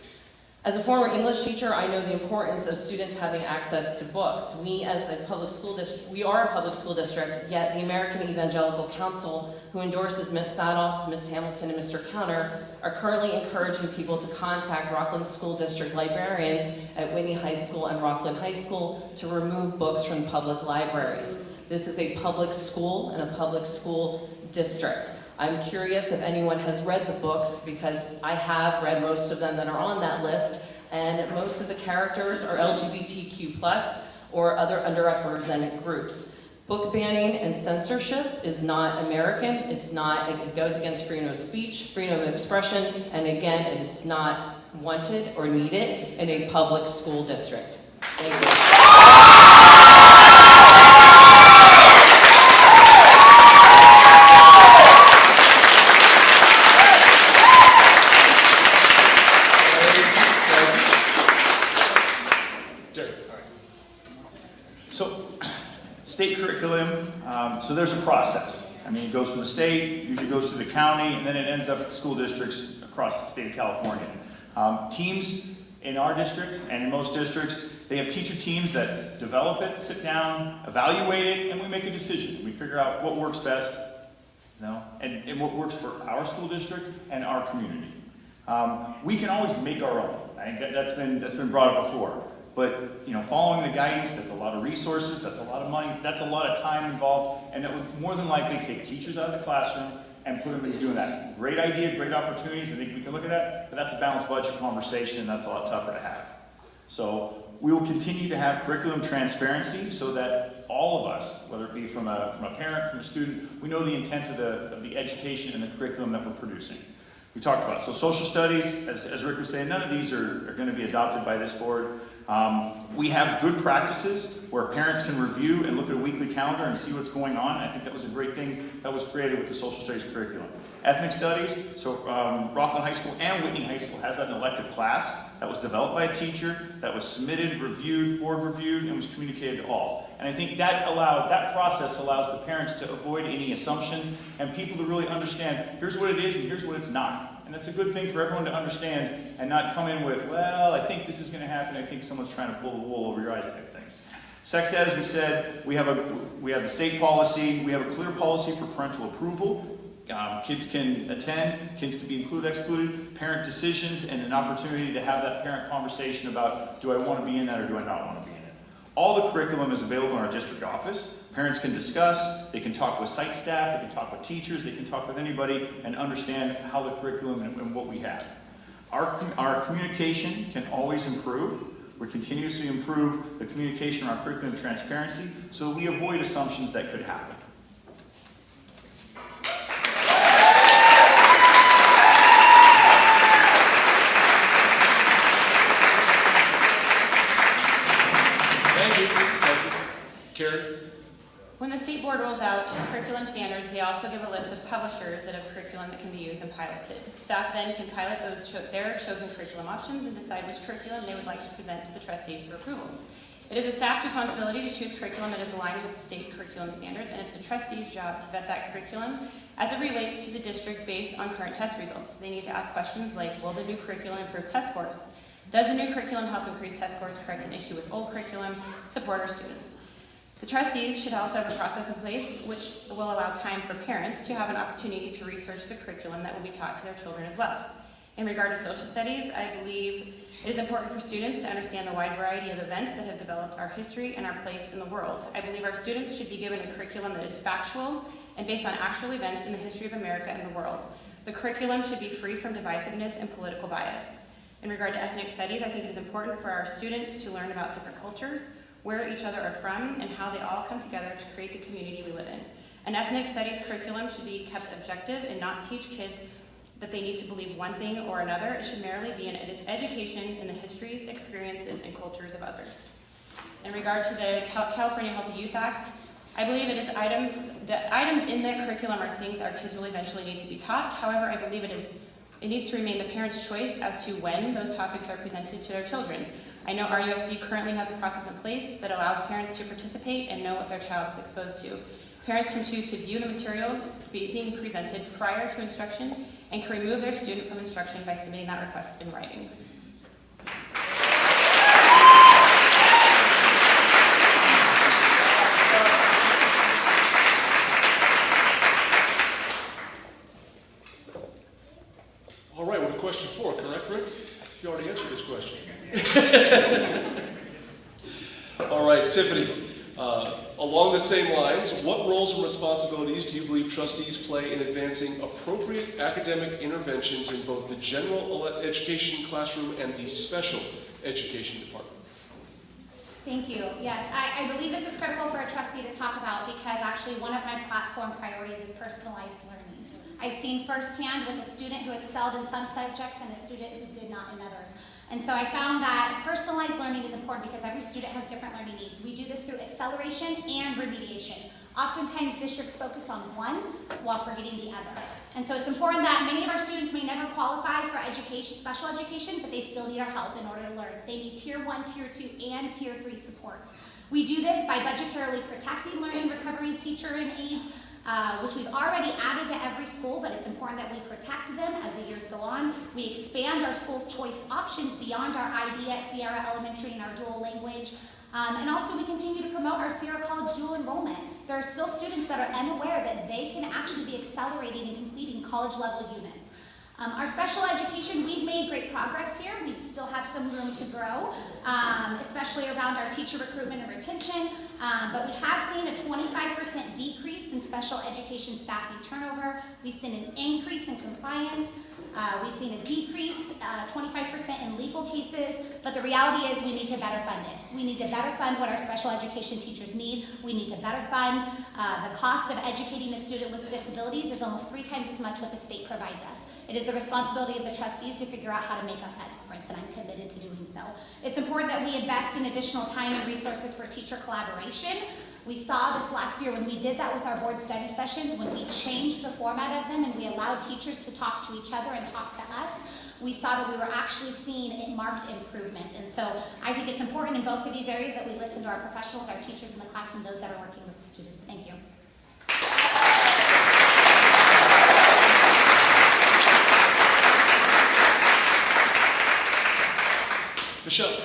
As a former English teacher, I know the importance of students having access to books. We as a public school district, we are a public school district, yet the American Evangelical Council, who endorses Ms. Sadoff, Ms. Hamilton, and Mr. Counter, are currently encouraging people to contact Rocklin School District librarians at Whitney High School and Rocklin High School to remove books from public libraries. This is a public school and a public school district. I'm curious if anyone has read the books, because I have read most of them that are on that list, and most of the characters are LGBTQ+ or other underrepresented groups. Book banning and censorship is not American. It's not, it goes against freedom of speech, freedom of expression, and again, it's not wanted or needed in a public school district. Thank you. So, state curriculum, so there's a process. I mean, it goes from the state, usually goes to the county, and then it ends up at the school districts across the state of California. Teams in our district and in most districts, they have teacher teams that develop it, sit down, evaluate it, and we make a decision. We figure out what works best, you know, and what works for our school district and our community. We can always make our own. I think that's been brought up before. But, you know, following the guidance, that's a lot of resources, that's a lot of money, that's a lot of time involved, and that would more than likely take teachers out of the classroom and put them into doing that. Great idea, great opportunities, I think we can look at that, but that's a balanced budget conversation, and that's a lot tougher to have. So we will continue to have curriculum transparency so that all of us, whether it be from a parent, from a student, we know the intent of the education and the curriculum that we're producing. We talked about, so social studies, as Rick was saying, none of these are going to be adopted by this board. We have good practices where parents can review and look at a weekly calendar and see what's going on. I think that was a great thing that was created with the social studies curriculum. Ethnic studies, so Rocklin High School and Whitney High School has an elective class that was developed by a teacher, that was submitted, reviewed, board reviewed, and was communicated to all. And I think that process allows the parents to avoid any assumptions and people to really understand, here's what it is and here's what it's not. And that's a good thing for everyone to understand and not come in with, well, I think this is going to happen, I think someone's trying to pull the wool over your eyes type thing. Sex ed, as we said, we have the state policy, we have a clear policy for parental approval. Kids can attend, kids can be included, excluded, parent decisions, and an opportunity to have that parent conversation about, do I want to be in that or do I not want to be in it? All the curriculum is available in our district office. Parents can discuss, they can talk with site staff, they can talk with teachers, they can talk with anybody and understand how the curriculum and what we have. Our communication can always improve. We continuously improve the communication around curriculum transparency so we avoid assumptions that could happen. Thank you. Karen? When the state board rolls out curriculum standards, they also give a list of publishers that have curriculum that can be used and piloted. Staff then can pilot their chosen curriculum options and decide which curriculum they would like to present to the trustees for approval. It is the staff's responsibility to choose curriculum that is aligned with the state curriculum standards, and it's the trustees' job to vet that curriculum as it relates to the district based on current test results. They need to ask questions like, will the new curriculum improve test scores? Does the new curriculum help increase test scores, correct an issue with old curriculum, support our students? The trustees should also have a process in place which will allow time for parents to have an opportunity to research the curriculum that will be taught to their children as well. In regard to social studies, I believe it is important for students to understand the wide variety of events that have developed our history and our place in the world. I believe our students should be given a curriculum that is factual and based on actual events in the history of America and the world. The curriculum should be free from divisiveness and political bias. In regard to ethnic studies, I think it is important for our students to learn about different cultures, where each other are from, and how they all come together to create the community we live in. An ethnic studies curriculum should be kept objective and not teach kids that they need to believe one thing or another. It should merely be an education in the histories, experiences, and cultures of others. In regard to the California Healthy Youth Act, I believe it is items in that curriculum are things our kids will eventually need to be taught. However, I believe it needs to remain the parent's choice as to when those topics are presented to their children. I know RUSD currently has a process in place that allows parents to participate and know what their child is exposed to. Parents can choose to view the materials being presented prior to instruction and can remove their student from instruction by submitting that request in writing. All right, we're to question 4, correct, Rick? You already answered this question. All right, Tiffany, along the same lines, what roles and responsibilities do you believe trustees play in advancing appropriate academic interventions in both the general education classroom and the special education department? Thank you. Yes, I believe this is critical for a trustee to talk about because actually one of my platform priorities is personalized learning. I've seen firsthand with a student who excelled in some subjects and a student who did not in others. And so I found that personalized learning is important because every student has different learning needs. We do this through acceleration and remediation. Oftentimes districts focus on one while forgetting the other. And so it's important that many of our students may never qualify for education, special education, but they still need our help in order to learn. They need Tier 1, Tier 2, and Tier 3 supports. We do this by budgetarily protecting learning recovery teacher and aides, which we've already added to every school, but it's important that we protect them as the years go on. We expand our school choice options beyond our IB at Sierra Elementary and our dual language. And also we continue to promote our Sierra College dual enrollment. There are still students that are unaware that they can actually be accelerating and completing college level units. Our special education, we've made great progress here. We still have some room to grow, especially around our teacher recruitment and retention. But we have seen a 25% decrease in special education staffing turnover. We've seen an increase in compliance. We've seen a decrease, 25% in legal cases, but the reality is we need to better fund it. We need to better fund what our special education teachers need. We need to better fund the cost of educating a student with disabilities is almost 3 times as much what the state provides us. It is the responsibility of the trustees to figure out how to make up that difference, and I'm committed to doing so. It's important that we invest in additional time and resources for teacher collaboration. We saw this last year when we did that with our board study sessions, when we changed the format of them and we allowed teachers to talk to each other and talk to us. We saw that we were actually seeing a marked improvement. And so I think it's important in both of these areas that we listen to our professionals, our teachers in the classroom, those that are working with the students. Thank you. Michelle.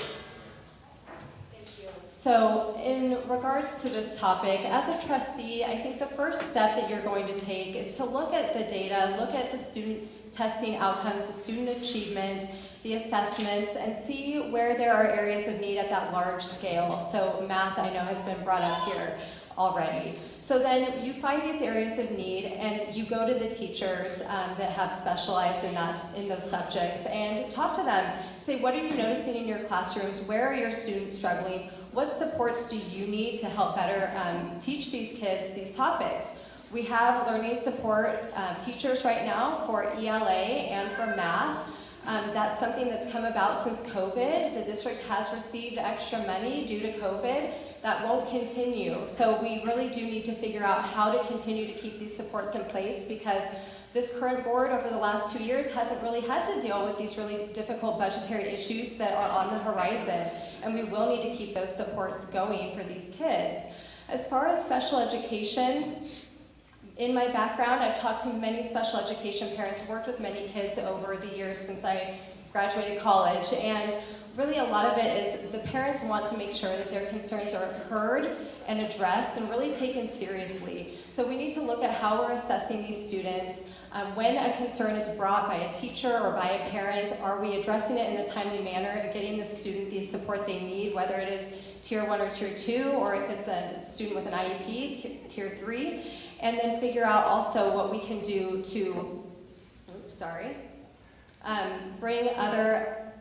So in regards to this topic, as a trustee, I think the first step that you're going to take is to look at the data, look at the student testing outcomes, the student achievement, the assessments, and see where there are areas of need at that large scale. So math, I know, has been brought up here already. So then you find these areas of need and you go to the teachers that have specialized in those subjects and talk to them. Say, what are you noticing in your classrooms? Where are your students struggling? What supports do you need to help better teach these kids these topics? We have learning support teachers right now for ELA and for math. That's something that's come about since COVID. The district has received extra money due to COVID. That won't continue. So we really do need to figure out how to continue to keep these supports in place because this current board over the last 2 years hasn't really had to deal with these really difficult budgetary issues that are on the horizon. And we will need to keep those supports going for these kids. As far as special education, in my background, I've talked to many special education parents, worked with many kids over the years since I graduated college, and really a lot of it is the parents want to make sure that their concerns are heard and addressed and really taken seriously. So we need to look at how we're assessing these students. When a concern is brought by a teacher or by a parent, are we addressing it in a timely manner and getting the student the support they need, whether it is Tier 1 or Tier 2, or if it's a student with an IEP, Tier 3, and then figure out also what we can do to, bring other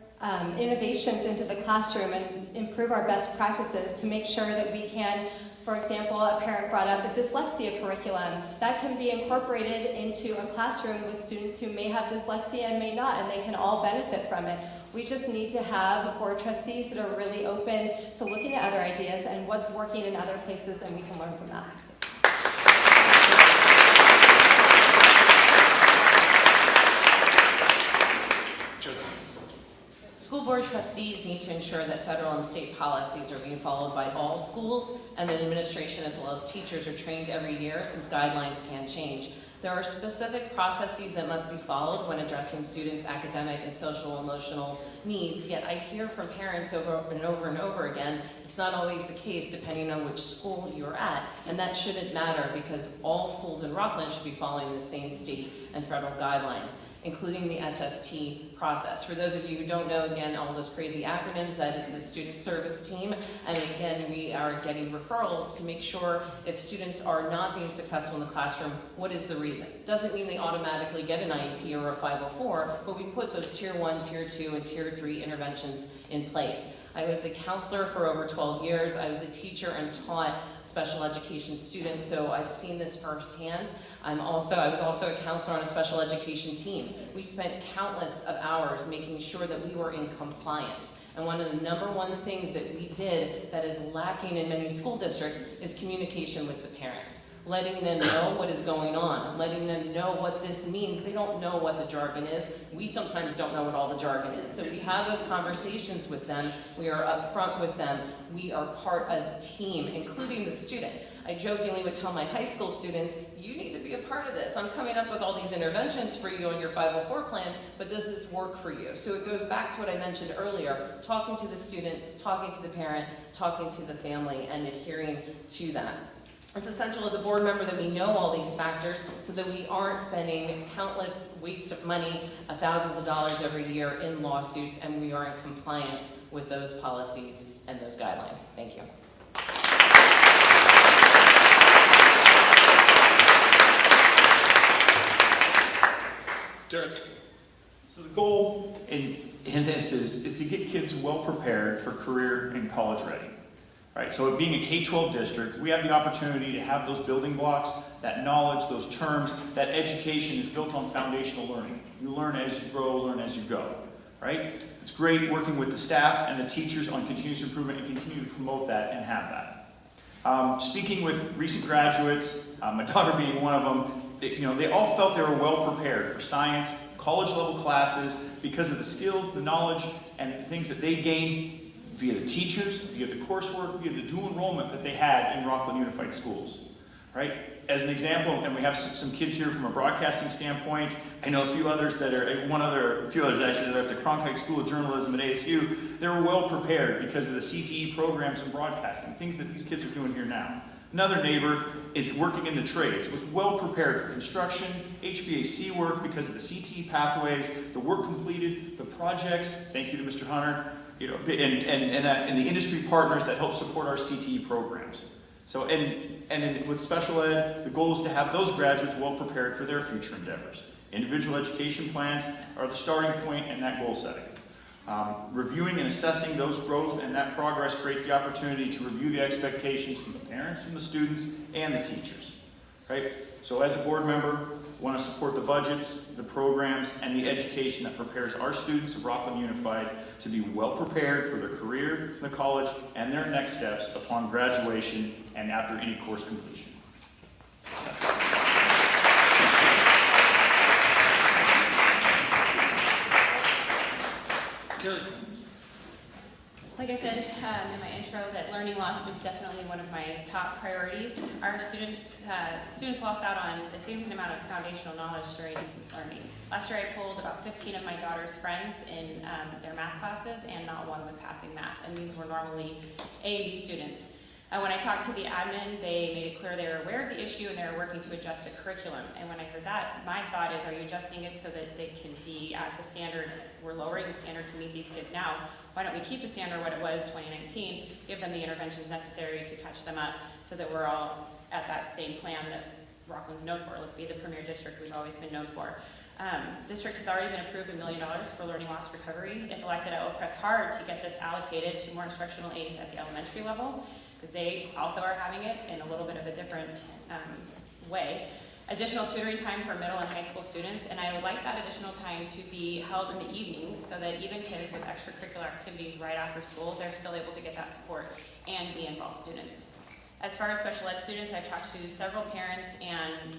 innovations into the classroom and improve our best practices to make sure that we can, for example, a parent brought up a dyslexia curriculum. That can be incorporated into a classroom with students who may have dyslexia and may not, and they can all benefit from it. We just need to have board trustees that are really open to looking at other ideas and what's working in other places, and we can learn from that. School board trustees need to ensure that federal and state policies are being followed by all schools, and that administration as well as teachers are trained every year, since guidelines can change. There are specific processes that must be followed when addressing students' academic and social emotional needs, yet I hear from parents over and over again, it's not always the case depending on which school you're at, and that shouldn't matter because all schools in Rocklin should be following the same state and federal guidelines, including the SST process. For those of you who don't know, again, all those crazy acronyms, that is the student service team. And again, we are getting referrals to make sure if students are not being successful in the classroom, what is the reason? Doesn't mean they automatically get an IEP or a 504, but we put those Tier 1, Tier 2, and Tier 3 interventions in place. I was a counselor for over 12 years. I was a teacher and taught special education students, so I've seen this firsthand. I was also a counselor on a special education team. We spent countless of hours making sure that we were in compliance. And one of the #1 things that we did that is lacking in many school districts is communication with the parents. Letting them know what is going on, letting them know what this means. They don't know what the jargon is. We sometimes don't know what all the jargon is. So we have those conversations with them. We are upfront with them. We are part as a team, including the student. I jokingly would tell my high school students, you need to be a part of this. I'm coming up with all these interventions for you on your 504 plan, but does this work for you? So it goes back to what I mentioned earlier, talking to the student, talking to the parent, talking to the family, and adhering to that. It's essential as a board member that we know all these factors so that we aren't spending countless waste of money, thousands of dollars every year in lawsuits, and we are in compliance with those policies and those guidelines. Thank you. Derek. So the goal in this is to get kids well prepared for career and college ready. Right, so being a K-12 district, we have the opportunity to have those building blocks, that knowledge, those terms, that education is built on foundational learning. You learn as you grow, learn as you go, right? It's great working with the staff and the teachers on continuous improvement and continue to promote that and have that. Speaking with recent graduates, my daughter being one of them, they all felt they were well prepared for science, college level classes because of the skills, the knowledge, and the things that they gained via the teachers, via the coursework, via the dual enrollment that they had in Rocklin Unified Schools, right? As an example, and we have some kids here from a broadcasting standpoint. I know a few others that are, a few others actually that are at the Cronkite School of Journalism at ASU. They were well prepared because of the CTE programs in broadcasting, things that these kids are doing here now. Another neighbor is working in the trades, was well prepared for construction, HVAC work because of the CTE pathways, the work completed, the projects, thank you to Mr. Hunter, and the industry partners that help support our CTE programs. So, with special ed, the goal is to have those graduates well prepared for their future endeavors. Individual education plans are the starting point in that goal setting. Reviewing and assessing those growth and that progress creates the opportunity to review the expectations from the parents, from the students, and the teachers, right? So as a board member, I want to support the budgets, the programs, and the education that prepares our students of Rocklin Unified to be well prepared for their career, the college, and their next steps upon graduation and after any course completion. That's it. Carrie. Like I said in my intro, that learning loss is definitely one of my top priorities. Our students lost out on a significant amount of foundational knowledge during distance learning. Last year I pulled about 15 of my daughter's friends in their math classes, and not one was passing math, and these were normally A and B students. When I talked to the admin, they made it clear they were aware of the issue and they were working to adjust the curriculum. And when I heard that, my thought is, are you adjusting it so that they can be at the standard? We're lowering the standard to meet these kids now. Why don't we keep the standard what it was 2019, give them the interventions necessary to catch them up so that we're all at that same plan that Rocklin's known for. Let's be the premier district we've always been known for. District has already been approved $1 million for learning loss recovery. If elected, I will press hard to get this allocated to more instructional aides at the elementary level, because they also are having it in a little bit of a different way. Additional tutoring time for middle and high school students, and I would like that additional time to be held in the evening so that even kids with extracurricular activities right after school, they're still able to get that support and be involved students. As far as special ed students, I've talked to several parents and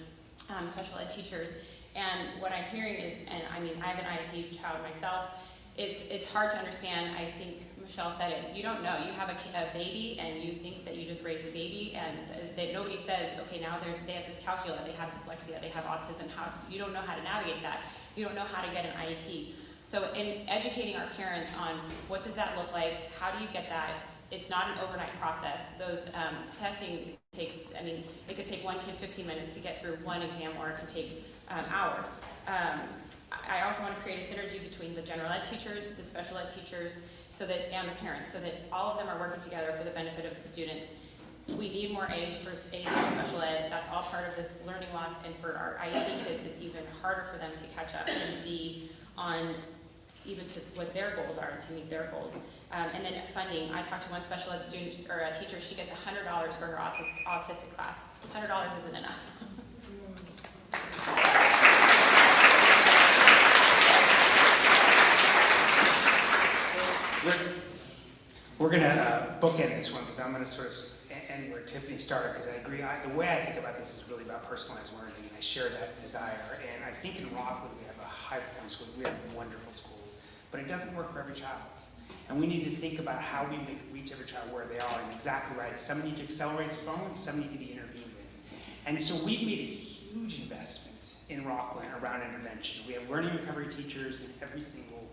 special ed teachers, and what I'm hearing is, and I mean, I have an IEP child myself, it's hard to understand. I think Michelle said it, you don't know. You have a baby and you think that you just raised the baby, and that nobody says, okay, now they have dyscalculia, they have dyslexia, they have autism. You don't know how to navigate that. You don't know how to get an IEP. So in educating our parents on what does that look like, how do you get that, it's not an overnight process. Those testing takes, I mean, it could take one kid 15 minutes to get through one exam, or it can take hours. I also want to create a synergy between the general ed teachers, the special ed teachers, and the parents, so that all of them are working together for the benefit of the students. We need more aides for special ed. That's all part of this learning loss, and for our IEP kids, it's even harder for them to catch up and be on even to what their goals are, to meet their goals. And then funding. I talked to one special ed student or a teacher. She gets $100 for her autistic class. $100 isn't enough. We're going to bookend this one because I'm going to sort of end where Tiffany started, because I agree. The way I think about this is really about personalized learning, and I share that desire. And I think in Rocklin we have a high-performing school. We have wonderful schools, but it doesn't work for every child. And we need to think about how we reach every child where they are. And exactly right. Some need to accelerate the phone, some need to be intervened with. And so we've made a huge investment in Rocklin around intervention. We have learning recovery teachers in every single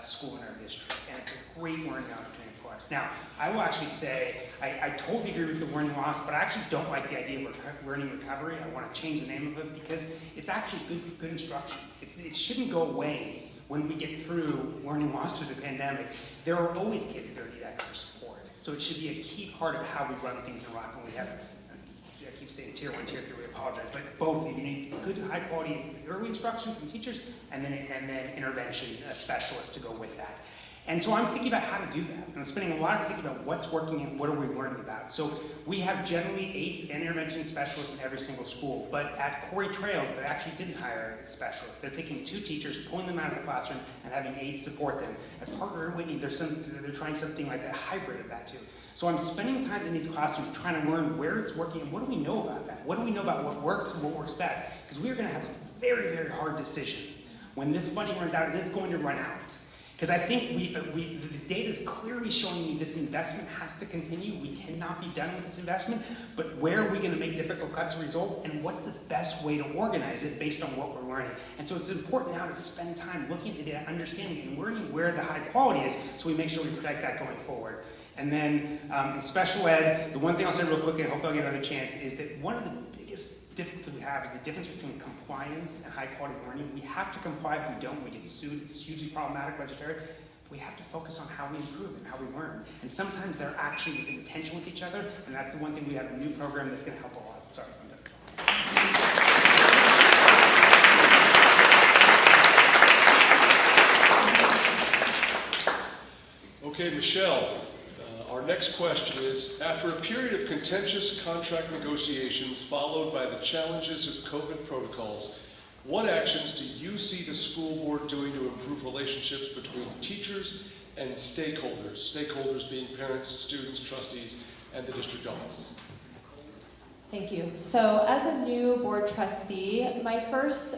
school in our district, and it's a great learning opportunity for us. Now, I will actually say, I totally agree with the learning loss, but I actually don't like the idea of learning recovery. I want to change the name of it because it's actually good instruction. It shouldn't go away when we get through learning loss through the pandemic. There are always kids that need extra support. So it should be a key part of how we run things in Rocklin. We have, I keep saying tier 1, tier 3, we apologize, but both. You need good, high quality early instruction from teachers, and then intervention specialists to go with that. And so I'm thinking about how to do that. And I'm spending a lot of thinking about what's working and what are we learning about. So we have generally 8 intervention specialists in every single school, but at Corey Trails, they actually didn't hire specialists. They're taking 2 teachers, pulling them out of the classroom, and having 8 support them. At Parker and Whitney, they're trying something like a hybrid of that too. So I'm spending time in these classrooms trying to learn where it's working and what do we know about that? What do we know about what works and what works best? Because we are going to have a very, very hard decision when this funding runs out, and it's going to run out. Because I think the data is clearly showing me this investment has to continue. We cannot be done with this investment, but where are we going to make difficult cuts result, and what's the best way to organize it based on what we're learning? And so it's important now to spend time looking at it, understanding and learning where the high quality is, so we make sure we protect that going forward. And then in special ed, the one thing I'll say real quickly, and I hope I'll get another chance, is that one of the biggest difficulties we have is the difference between compliance and high quality learning. We have to comply. If we don't, we get sued. It's hugely problematic budgetary. We have to focus on how we improve and how we learn. And sometimes they're actually within tension with each other, and that's the one thing we have a new program that's going to help a lot. Sorry, I'm done. Okay, Michelle, our next question is, after a period of contentious contract negotiations followed by the challenges of COVID protocols, what actions do you see the school board doing to improve relationships between teachers and stakeholders? Stakeholders being parents, students, trustees, and the district office. Thank you. So as a new board trustee, my first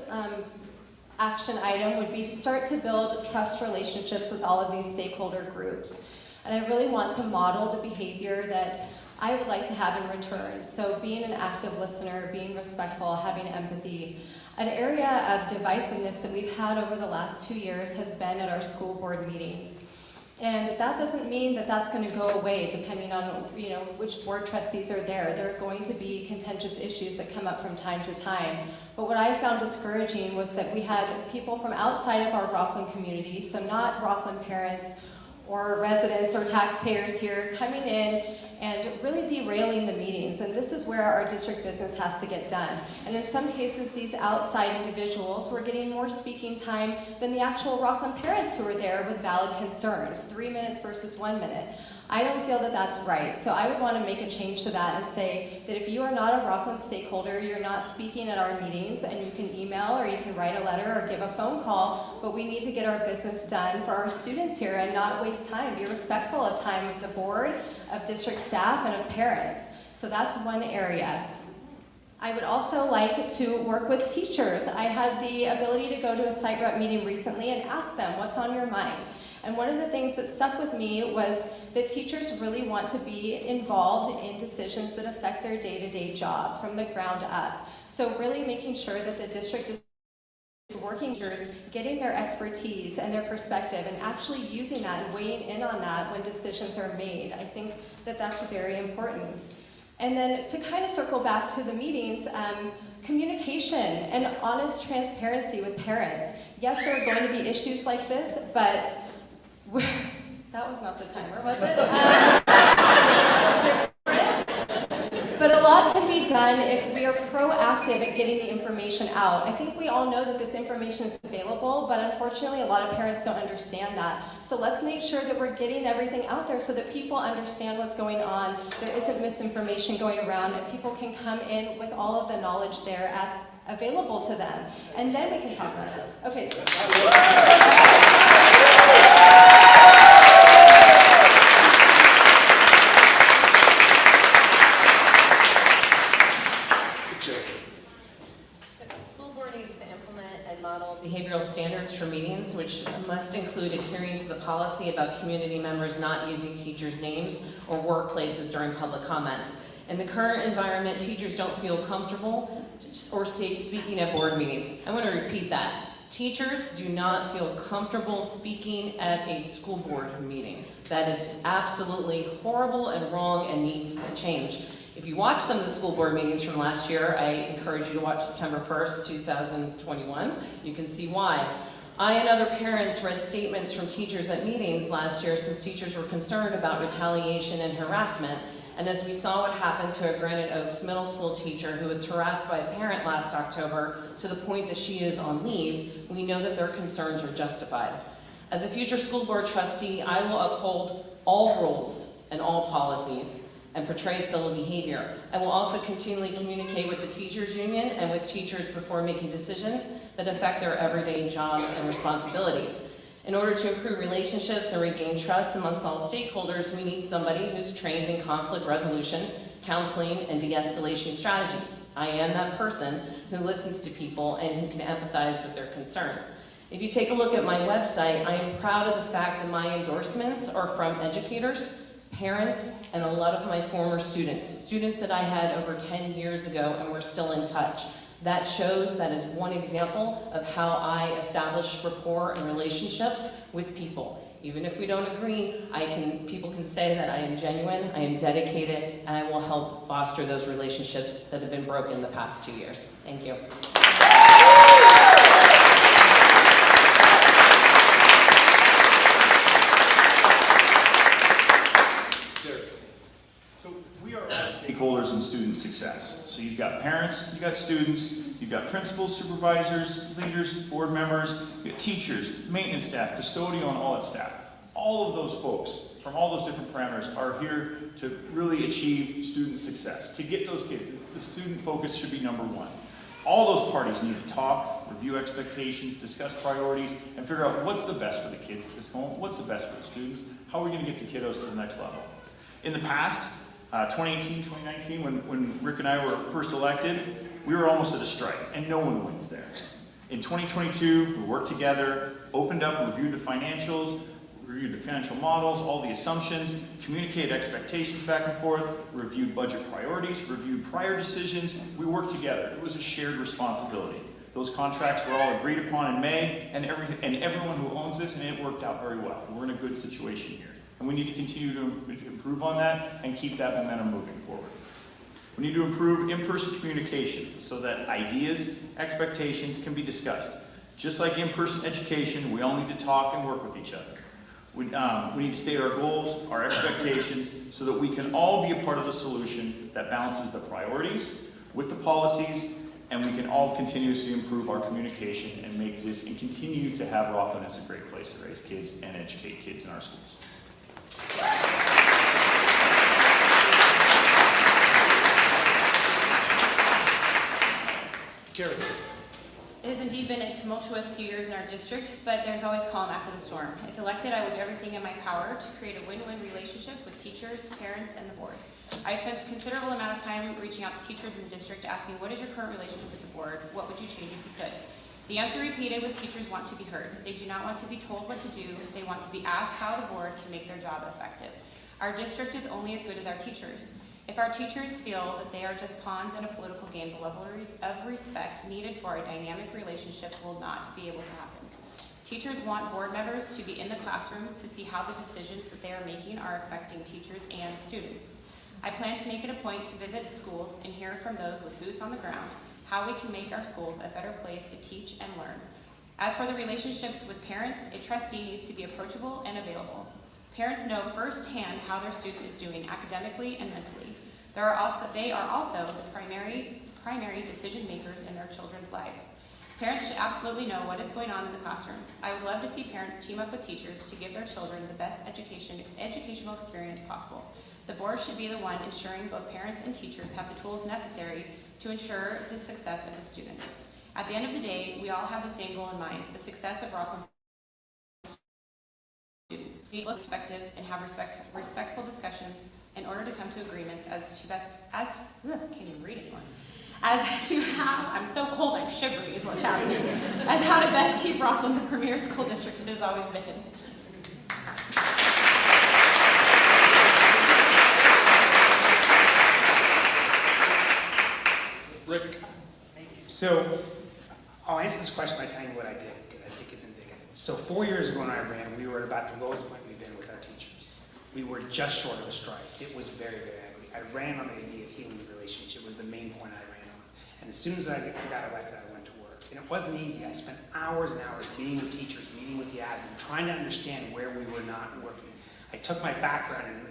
action item would be to start to build trust relationships with all of these stakeholder groups. And I really want to model the behavior that I would like to have in return. So being an active listener, being respectful, having empathy. An area of divisiveness that we've had over the last 2 years has been at our school board meetings. And that doesn't mean that that's going to go away depending on which board trustees are there. There are going to be contentious issues that come up from time to time. But what I found discouraging was that we had people from outside of our Rocklin community, so not Rocklin parents or residents or taxpayers here, coming in and really derailing the meetings. And this is where our district business has to get done. And in some cases, these outside individuals were getting more speaking time than the actual Rocklin parents who were there with valid concerns, 3 minutes versus 1 minute. I don't feel that that's right. So I would want to make a change to that and say that if you are not a Rocklin stakeholder, you're not speaking at our meetings, and you can email or you can write a letter or give a phone call, but we need to get our business done for our students here and not waste time. Be respectful of time of the board, of district staff, and of parents. So that's one area. I would also like to work with teachers. I had the ability to go to a site rep meeting recently and ask them, what's on your mind? And one of the things that stuck with me was that teachers really want to be involved in decisions that affect their day-to-day job from the ground up. So really making sure that the district is working with getting their expertise and their perspective and actually using that and weighing in on that when decisions are made. I think that that's very important. And then to kind of circle back to the meetings, communication and honest transparency with parents. Yes, there are going to be issues like this, but that was not the timer, was it? But a lot can be done if we are proactive at getting the information out. I think we all know that this information is available, but unfortunately a lot of parents don't understand that. So let's make sure that we're getting everything out there so that people understand what's going on, there isn't misinformation going around, and people can come in with all of the knowledge there available to them. And then we can talk about it. Okay. Behavioral standards for meetings, which must include adhering to the policy about community members not using teachers' names or workplaces during public comments. In the current environment, teachers don't feel comfortable or safe speaking at board meetings. I want to repeat that. Teachers do not feel comfortable speaking at a school board meeting. That is absolutely horrible and wrong and needs to change. If you watch some of the school board meetings from last year, I encourage you to watch September 1st, 2021. You can see why. I and other parents read statements from teachers at meetings last year since teachers were concerned about retaliation and harassment. And as we saw what happened to a Granite Oaks middle school teacher who was harassed by a parent last October to the point that she is on leave, we know that their concerns are justified. As a future school board trustee, I will uphold all rules and all policies and portray civil behavior. I will also continually communicate with the teachers union and with teachers before making decisions that affect their everyday jobs and responsibilities. In order to improve relationships and regain trust amongst all stakeholders, we need somebody who's trained in conflict resolution, counseling, and de-escalation strategies. I am that person who listens to people and who can empathize with their concerns. If you take a look at my website, I am proud of the fact that my endorsements are from educators, parents, and a lot of my former students that I had over 10 years ago and we're still in touch. That shows, that is one example of how I establish rapport and relationships with people. Even if we don't agree, people can say that I am genuine, I am dedicated, and I will help foster those relationships that have been broken the past 2 years. Thank you. Stakeholders in student success. So you've got parents, you've got students, you've got principals, supervisors, leaders, board members, you've got teachers, maintenance staff, custodial, and audit staff. All of those folks from all those different parameters are here to really achieve student success. To get those kids, the student focus should be number one. All those parties need to talk, review expectations, discuss priorities, and figure out what's the best for the kids at this moment, what's the best for the students, how are we going to get the kiddos to the next level. In the past, 2018, 2019, when Rick and I were first elected, we were almost at a strike, and no one wins there. In 2022, we worked together, opened up, reviewed the financials, reviewed the financial models, all the assumptions, communicated expectations back and forth, reviewed budget priorities, reviewed prior decisions. We worked together. It was a shared responsibility. Those contracts were all agreed upon in May, and everyone who owns this, and it worked out very well. We're in a good situation here. And we need to continue to improve on that and keep that momentum moving forward. We need to improve in-person communication so that ideas, expectations can be discussed. Just like in-person education, we all need to talk and work with each other. We need to state our goals, our expectations, so that we can all be a part of the solution that balances the priorities with the policies, and we can all continuously improve our communication and make this and continue to have Rocklin as a great place to raise kids and educate kids in our schools. Carrie. It has indeed been a tumultuous few years in our district, but there's always calm after the storm. If elected, I will do everything in my power to create a win-win relationship with teachers, parents, and the board. I spent a considerable amount of time reaching out to teachers in the district, asking, what is your current relationship with the board? What would you change if you could? The answer repeated was teachers want to be heard. They do not want to be told what to do. They want to be asked how the board can make their job effective. Our district is only as good as our teachers. If our teachers feel that they are just pawns in a political game, the level of respect needed for a dynamic relationship will not be able to happen. Teachers want board members to be in the classrooms to see how the decisions that they are making are affecting teachers and students. I plan to make it a point to visit schools and hear from those with boots on the ground how we can make our schools a better place to teach and learn. As for the relationships with parents, a trustee needs to be approachable and available. Parents know firsthand how their student is doing academically and mentally. They are also the primary decision makers in their children's lives. Parents should absolutely know what is going on in the classrooms. I would love to see parents team up with teachers to give their children the best educational experience possible. The board should be the one ensuring both parents and teachers have the tools necessary to ensure the success of the students. At the end of the day, we all have the same goal in mind, the success of Rocklin students. We look perspectives and have respectful discussions in order to come to agreements as to have, I'm so cold, I'm shivering is what's happening, as how to best keep Rocklin the premier school district it has always been. Rick. So I'll answer this question by telling you what I did, because I think it's indicative. So 4 years ago when I ran, we were at about the lowest point we've been with our teachers. We were just short of a strike. It was very, very ugly. I ran on the idea of healing the relationship. It was the main point I ran on. And as soon as I got elected, I went to work. And it wasn't easy. I spent hours and hours meeting with teachers, meeting with the admin, trying to understand where we were not working. I took my background in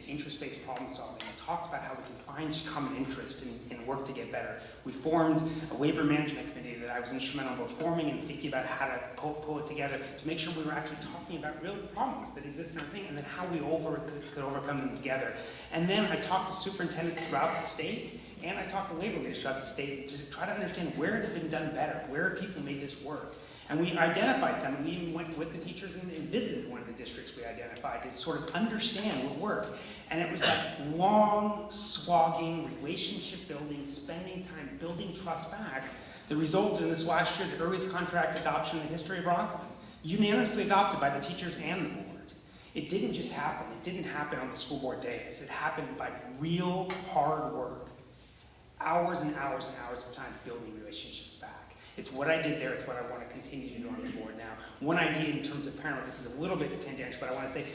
interest-based problem solving and talked about how we can find common interests and work to get better. We formed a labor management committee that I was instrumental in both forming and thinking about how to pull it together to make sure we were actually talking about real problems that exist in our thing and then how we could overcome them together. And then I talked to superintendents throughout the state and I talked to labor leaders throughout the state to try to understand where it had been done better, where people made this work. And we identified some, and we even went with the teachers and visited one of the districts we identified to sort of understand what worked. And it was that long, slogging, relationship building, spending time building trust back that resulted in this last year, the earliest contract adoption in the history of Rocklin, unanimously adopted by the teachers and the board. It didn't just happen. It didn't happen on the school board days. It happened by real hard work, hours and hours and hours of time building relationships back. It's what I did there. It's what I want to continue to do on the board now. One idea in terms of parent, this is a little bit tangential, but I want to say,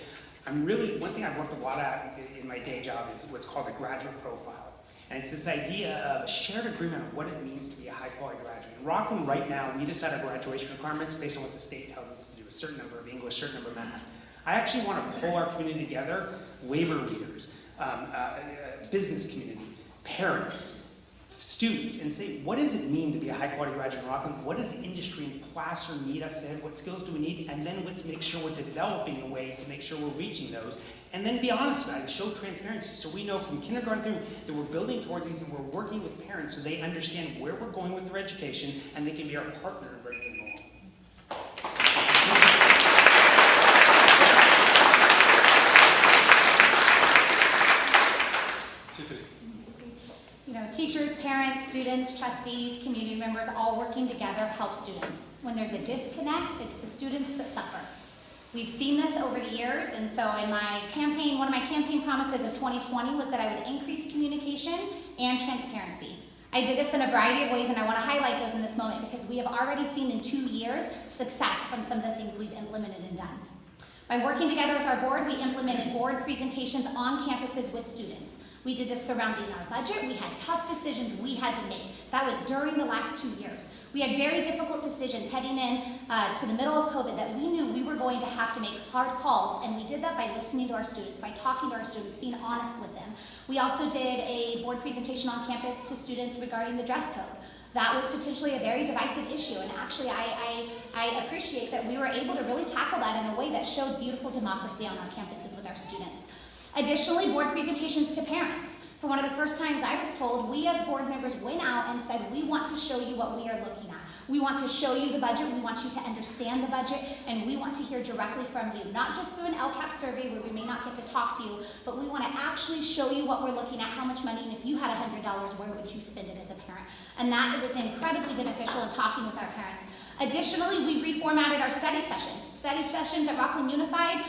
one thing I've worked a lot at in my day job is what's called a graduate profile. And it's this idea of a shared agreement of what it means to be a high-quality graduate. In Rocklin right now, we decide our graduation requirements based on what the state tells us to do, a certain number of English, a certain number of math. I actually want to pull our community together, labor leaders, business community, parents, students, and say, what does it mean to be a high-quality graduate in Rocklin? What does the industry and classroom need us in? What skills do we need? And then let's make sure we're developing a way to make sure we're reaching those. And then be honest about it, show transparency, so we know from kindergarten through that we're building towards these and we're working with parents so they understand where we're going with their education and they can be our partner in bringing them along. Teachers, parents, students, trustees, community members, all working together help students. When there's a disconnect, it's the students that suffer. We've seen this over the years, and so in my campaign, one of my campaign promises of 2020 was that I would increase communication and transparency. I did this in a variety of ways, and I want to highlight those in this moment because we have already seen in 2 years success from some of the things we've implemented and done. By working together with our board, we implemented board presentations on campuses with students. We did this surrounding our budget. We had tough decisions we had to make. That was during the last 2 years. We had very difficult decisions heading in to the middle of COVID that we knew we were going to have to make hard calls, and we did that by listening to our students, by talking to our students, being honest with them. We also did a board presentation on campus to students regarding the dress code. That was potentially a very divisive issue, and actually I appreciate that we were able to really tackle that in a way that showed beautiful democracy on our campuses with our students. Additionally, board presentations to parents. For one of the first times I was told, we as board members went out and said, we want to show you what we are looking at. We want to show you the budget, we want you to understand the budget, and we want to hear directly from you. Not just through an LCAP survey where we may not get to talk to you, but we want to actually show you what we're looking at, how much money, and if you had $100, where would you spend it as a parent? And that was incredibly beneficial in talking with our parents. Additionally, we reformatted our study sessions. Study sessions at Rocklin Unified,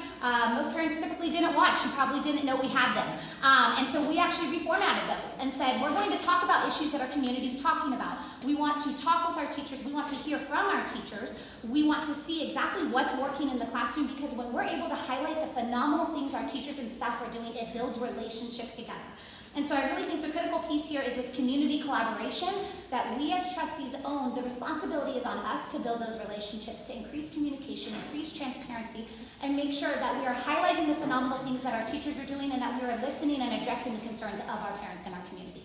most parents typically didn't watch. You probably didn't know we had them. And so we actually reformatted those and said, we're going to talk about issues that our community is talking about. We want to talk with our teachers. We want to hear from our teachers. We want to see exactly what's working in the classroom, because when we're able to highlight the phenomenal things our teachers and staff are doing, it builds relationship together. And so I really think the critical piece here is this community collaboration that we as trustees own. The responsibility is on us to build those relationships, to increase communication, increase transparency, and make sure that we are highlighting the phenomenal things that our teachers are doing and that we are listening and addressing the concerns of our parents in our community.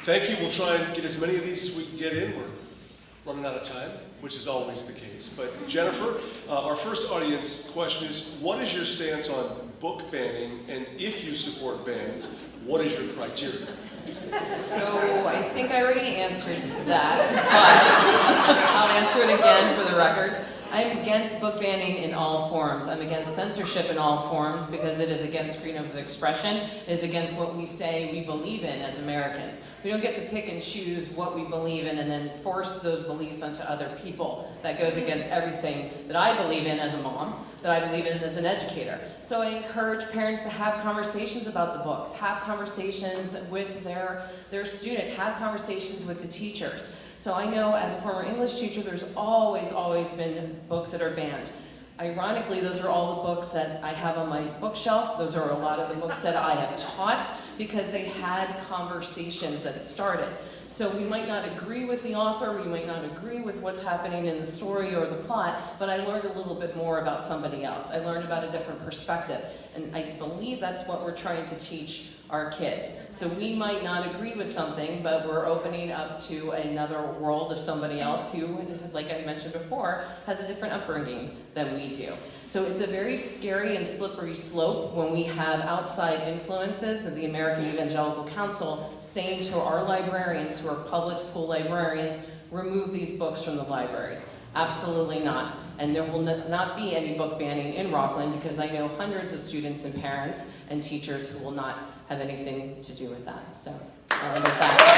Thank you. We'll try and get as many of these as we can get in. We're running out of time, which is always the case. But Jennifer, our first audience question is, what is your stance on book banning? And if you support bans, what is your criteria? So I think I already answered that, but I'll answer it again for the record. I'm against book banning in all forms. I'm against censorship in all forms because it is against freedom of expression. It is against what we say we believe in as Americans. We don't get to pick and choose what we believe in and then force those beliefs onto other people. That goes against everything that I believe in as a mom, that I believe in as an educator. So I encourage parents to have conversations about the books, have conversations with their student, have conversations with the teachers. So I know as a former English teacher, there's always been books that are banned. Ironically, those are all the books that I have on my bookshelf. Those are a lot of the books that I have taught because they had conversations that started. So we might not agree with the author, we might not agree with what's happening in the story or the plot, but I learned a little bit more about somebody else. I learned about a different perspective. And I believe that's what we're trying to teach our kids. So we might not agree with something, but we're opening up to another world of somebody else who, like I mentioned before, has a different upbringing than we do. So it's a very scary and slippery slope when we have outside influences of the American Evangelical Council saying to our librarians, who are public school librarians, remove these books from the libraries. Absolutely not. And there will not be any book banning in Rocklin because I know hundreds of students and parents and teachers who will not have anything to do with that. So, with that.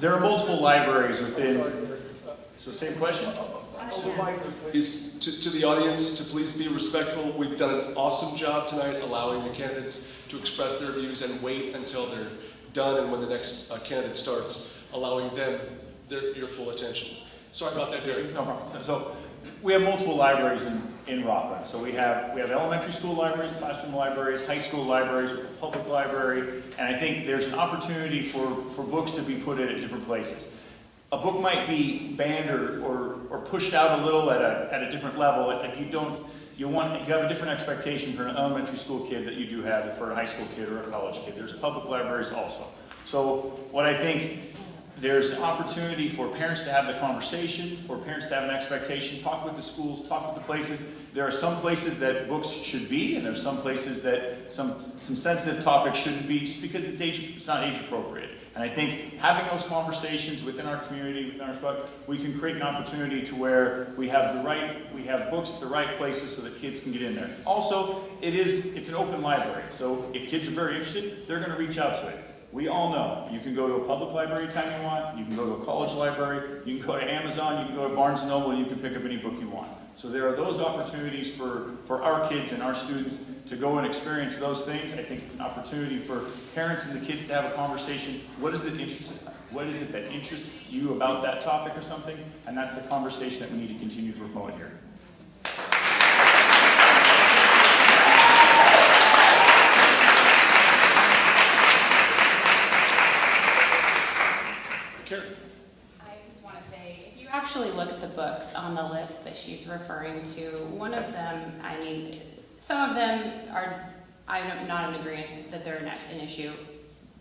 There are multiple libraries within, so same question? Is to the audience to please be respectful. We've done an awesome job tonight allowing the candidates to express their views and wait until they're done, and when the next candidate starts, allowing them your full attention. Sorry about that, Gary. No problem. So we have multiple libraries in Rocklin. So we have elementary school libraries, classroom libraries, high school libraries, public library, and I think there's an opportunity for books to be put in at different places. A book might be banned or pushed out a little at a different level. Like you have a different expectation for an elementary school kid that you do have for a high school kid or a college kid. There's public libraries also. So what I think, there's an opportunity for parents to have the conversation, for parents to have an expectation, talk with the schools, talk with the places, there are some places that books should be, and there are some places that some sensitive topics shouldn't be, just because it's not age appropriate. And I think having those conversations within our community, within our spot, we can create an opportunity to where we have books at the right places so that kids can get in there. Also, it's an open library, so if kids are very interested, they're going to reach out to it. We all know you can go to a public library anytime you want, you can go to a college library, you can go to Amazon, you can go to Barnes & Noble, and you can pick up any book you want. So there are those opportunities for our kids and our students to go and experience those things. I think it's an opportunity for parents and the kids to have a conversation. What is it that interests you about that topic or something? And that's the conversation that we need to continue to promote here. Karen? I just want to say, if you actually look at the books on the list that she's referring to, one of them, I mean, some of them are, I'm not in agreement that they're an issue,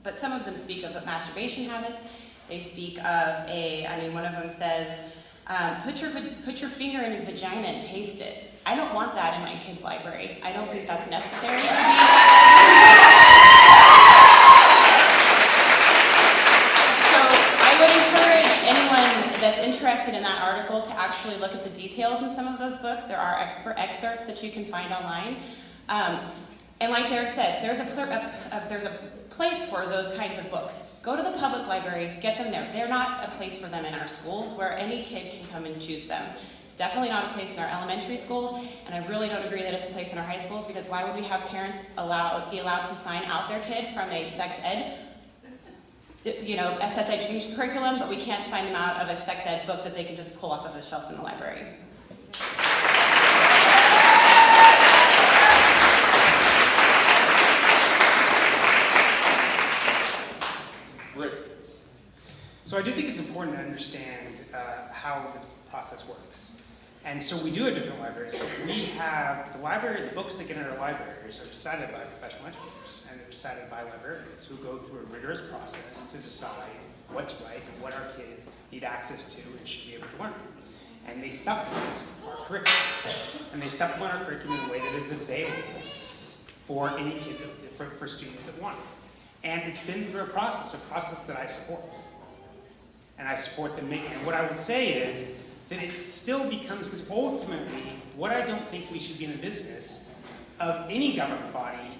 but some of them speak of masturbation habits. They speak of one of them says, put your finger in his vagina and taste it. I don't want that in my kid's library. I don't think that's necessary for me. That's interested in that article to actually look at the details in some of those books. There are excerpts that you can find online. And like Derek said, there's a place for those kinds of books. Go to the public library, get them there. They're not a place for them in our schools where any kid can come and choose them. It's definitely not a place in our elementary schools, and I really don't agree that it's a place in our high schools, because why would we have parents be allowed to sign out their kid from a sex ed a sex education curriculum, but we can't sign them out of a sex ed book that they can just pull off of a shelf in the library. Rick? So I do think it's important to understand how this process works. And so we do have different libraries, but we have the books that get in our libraries are decided by professional educators. And they're decided by librarians who go through a rigorous process to decide what's right and what our kids need access to and should be able to learn. And they supplement our curriculum. And they supplement our curriculum in a way that is available for any kid, for students that want it. And it's been through a process that I support. And I support them making. And what I would say is that it still becomes, because ultimately, what I don't think we should be in the business of any government body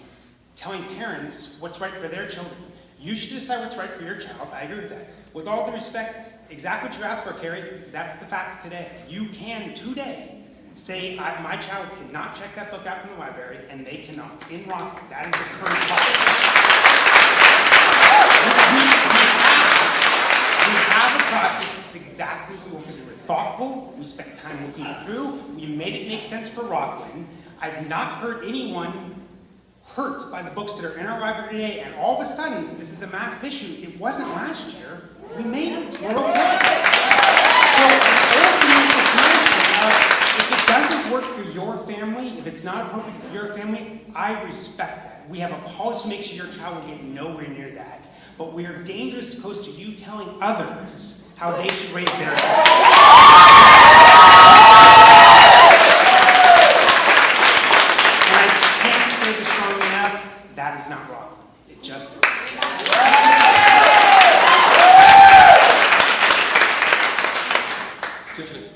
telling parents what's right for their children. You should decide what's right for your child. I agree with that. With all due respect, exactly what you asked for, Carrie, that's the facts today. You can today say, my child cannot check that book out from the library, and they cannot. In Rocklin, that is the current policy. We have a process. It's exactly what we want, because we were thoughtful. We spent time looking it through. We made it make sense for Rocklin. I've not heard anyone hurt by the books that are in our library today, and all of a sudden, this is a mass issue. It wasn't last year. We made it. We're okay. So, if it doesn't work for your family, if it's not appropriate for your family, I respect that. We have a policy to make sure your child will get nowhere near that. But we are dangerous opposed to you telling others how they should raise their child. That is not wrong. It just is. Tiffany?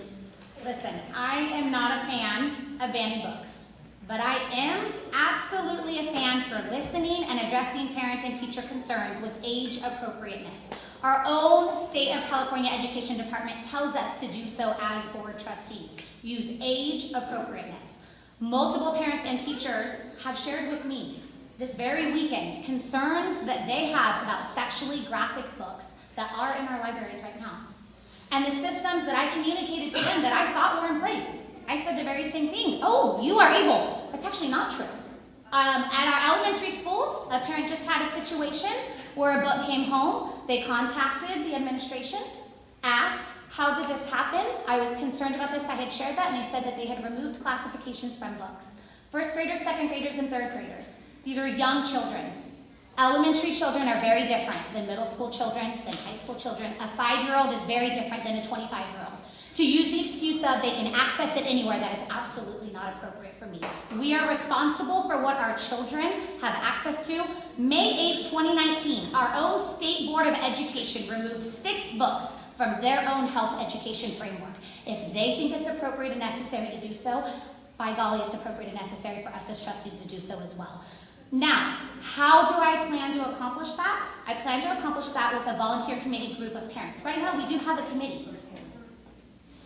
Listen, I am not a fan of banning books, but I am absolutely a fan for listening and addressing parent and teacher concerns with age appropriateness. Our own State of California Education Department tells us to do so as board trustees. Use age appropriateness. Multiple parents and teachers have shared with me this very weekend concerns that they have about sexually graphic books that are in our libraries right now. And the systems that I communicated to them that I thought were in place, I said the very same thing. Oh, you are able. That's actually not true. At our elementary schools, a parent just had a situation where a book came home. They contacted the administration, asked, how did this happen? I was concerned about this. I had shared that, and they said that they had removed classifications from books. First graders, second graders, and third graders. These are young children. Elementary children are very different than middle school children, than high school children. A 5-year-old is very different than a 25-year-old. To use the excuse of they can access it anywhere, that is absolutely not appropriate for me. We are responsible for what our children have access to. May 8th, 2019, our own State Board of Education removed 6 books from their own health education framework. If they think it's appropriate and necessary to do so, by golly, it's appropriate and necessary for us as trustees to do so as well. Now, how do I plan to accomplish that? I plan to accomplish that with a volunteer committee group of parents. Right now, we do have a committee.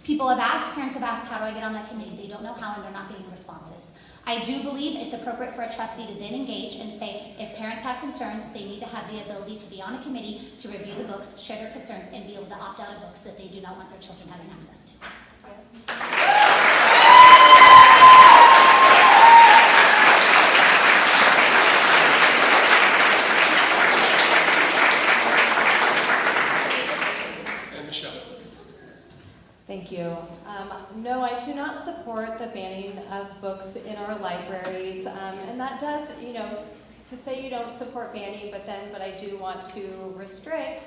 People have asked, parents have asked, how do I get on that committee? They don't know how and they're not getting responses. I do believe it's appropriate for a trustee to then engage and say, if parents have concerns, they need to have the ability to be on a committee to review the books, share their concerns, and be able to opt out of books that they do not want their children having access to. And Michelle. Thank you. No, I do not support the banning of books in our libraries, and that does, to say you don't support banning, but I do want to restrict.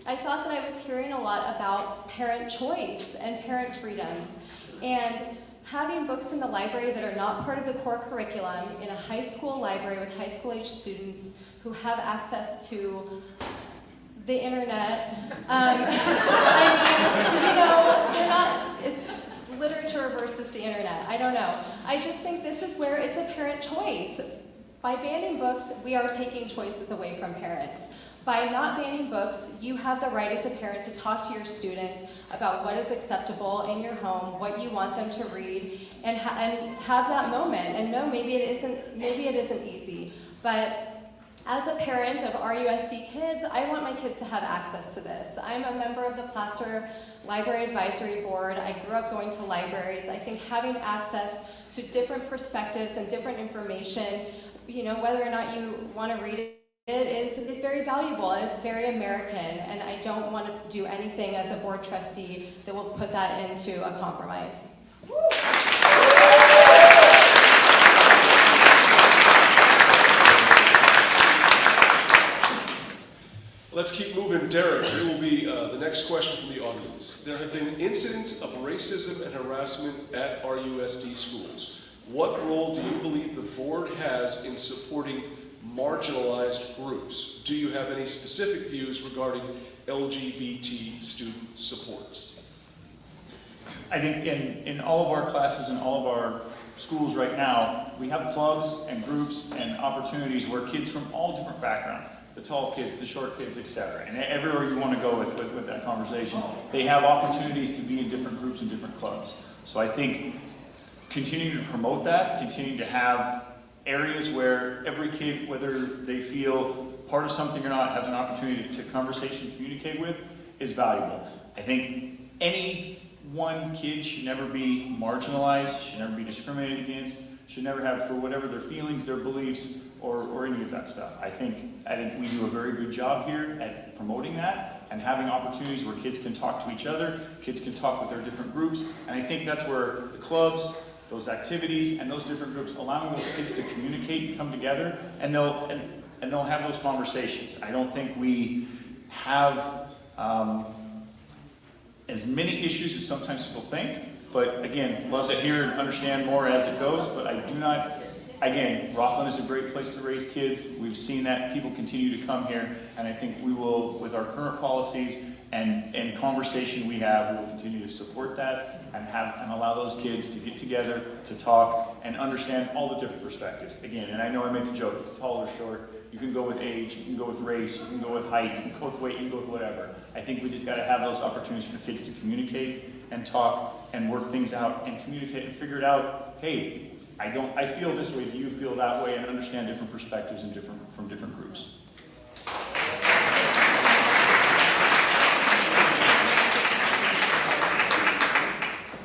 I thought that I was hearing a lot about parent choice and parent freedoms, and having books in the library that are not part of the core curriculum in a high school library with high school age students who have access to the internet. They're not, it's literature versus the internet. I don't know. I just think this is where it's a parent choice. By banning books, we are taking choices away from parents. By not banning books, you have the right as a parent to talk to your student about what is acceptable in your home, what you want them to read, and have that moment. And no, maybe it isn't easy, but as a parent of RUSD kids, I want my kids to have access to this. I'm a member of the Placer Library Advisory Board. I grew up going to libraries. I think having access to different perspectives and different information, whether or not you want to read it, is very valuable and it's very American, and I don't want to do anything as a board trustee that will put that into a compromise. Let's keep moving. Derek, here will be the next question from the audience. There have been incidents of racism and harassment at RUSD schools. What role do you believe the board has in supporting marginalized groups? Do you have any specific views regarding LGBT student supports? I think in all of our classes and all of our schools right now, we have clubs and groups and opportunities where kids from all different backgrounds, the tall kids, the short kids, etc. And everywhere you want to go with that conversation, they have opportunities to be in different groups and different clubs. So I think continuing to promote that, continuing to have areas where every kid, whether they feel part of something or not, has an opportunity to conversation, communicate with, is valuable. I think any one kid should never be marginalized, should never be discriminated against, should never have, for whatever their feelings, their beliefs, or any of that stuff. I think we do a very good job here at promoting that and having opportunities where kids can talk to each other, kids can talk with their different groups, and I think that's where the clubs, those activities, and those different groups, allowing those kids to communicate and come together, and they'll have those conversations. I don't think we have as many issues as sometimes people think, but again, love to hear and understand more as it goes, but I do not, again, Rocklin is a great place to raise kids. We've seen that people continue to come here, and I think we will, with our current policies and conversation we have, we will continue to support that and allow those kids to get together, to talk, and understand all the different perspectives. Again, and I know I make the joke, it's tall or short, you can go with age, you can go with race, you can go with height, you can go with weight, you can go with whatever. I think we just got to have those opportunities for kids to communicate and talk and work things out and communicate and figure it out. Hey, I feel this way, do you feel that way, and understand different perspectives and from different groups.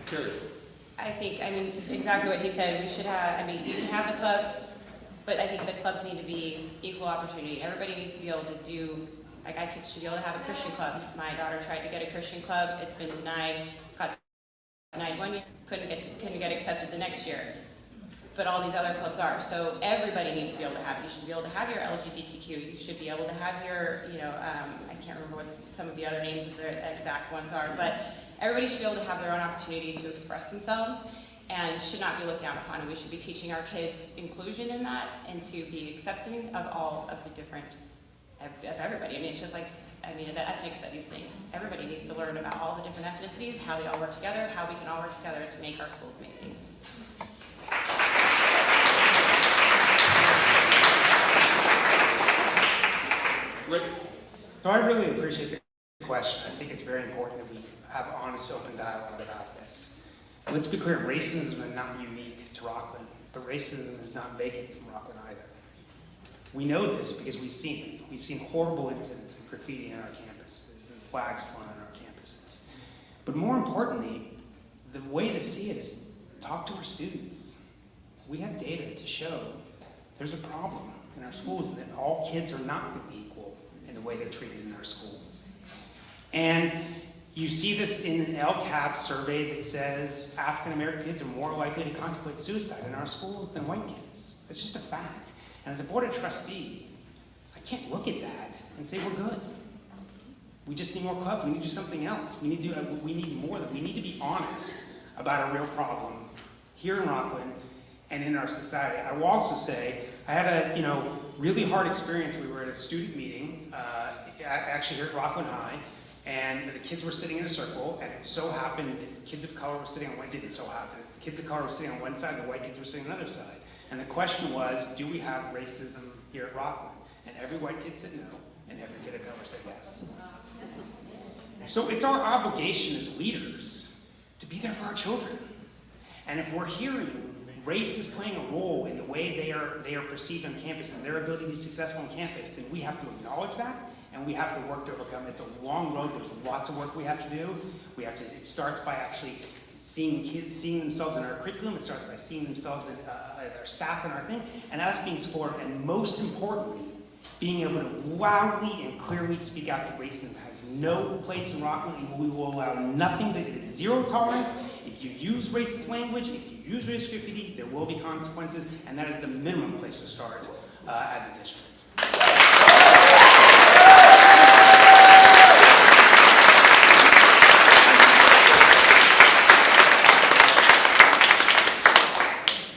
Carrie. I think, exactly what he said. We should have, you can have the clubs, but I think the clubs need to be equal opportunity. Everybody needs to be able to do, should be able to have a Christian club. My daughter tried to get a Christian club. It's been denied, got denied one year, couldn't get accepted the next year. But all these other clubs are. So everybody needs to be able to have, you should be able to have your LGBTQ, you should be able to have your, I can't remember what some of the other names of the exact ones are, but Everybody should be able to have their own opportunity to express themselves and should not be looked down upon. And we should be teaching our kids inclusion in that and to be accepting of all of the different, of everybody. I mean, it's just like, I mean, the ethnic studies thing. Everybody needs to learn about all the different ethnicities, how they all work together, how we can all work together to make our schools amazing. Rick? So I really appreciate the question. I think it's very important that we have honest, open dialogue about this. Let's be clear, racism is not unique to Rocklin, but racism is not vacant from Rocklin either. We know this because we've seen it. We've seen horrible incidents of graffiti in our campuses and flags flying on our campuses. But more importantly, the way to see it is talk to our students. We have data to show there's a problem in our schools and that all kids are not going to be equal in the way they're treated in our schools. And you see this in an LCAP survey that says African American kids are more likely to contemplate suicide in our schools than white kids. It's just a fact. And as a board of trustee, I can't look at that and say we're good. We just need more clubs. We need to do something else. We need more. We need to be honest about a real problem here in Rocklin and in our society. I will also say I had a really hard experience. We were at a student meeting, actually here at Rocklin High, and the kids were sitting in a circle, and it so happened that kids of color were sitting on one. It didn't so happen. Kids of color were sitting on one side, and the white kids were sitting on the other side. And the question was, do we have racism here at Rocklin? And every white kid said no, and every kid of color said yes. So it's our obligation as leaders to be there for our children. And if we're hearing race is playing a role in the way they are perceived on campus and their ability to be successful on campus, then we have to acknowledge that, and we have to work to overcome it. It's a long road. There's lots of work we have to do. It starts by actually seeing kids, seeing themselves in our curriculum. It starts by seeing themselves in our staff and our thing, and us being supportive, and most importantly, being able to loudly and clearly speak out that racism has no place in Rocklin, and we will allow nothing. That it is zero tolerance. If you use racist language, if you use racist graffiti, there will be consequences, and that is the minimum place to start as a district.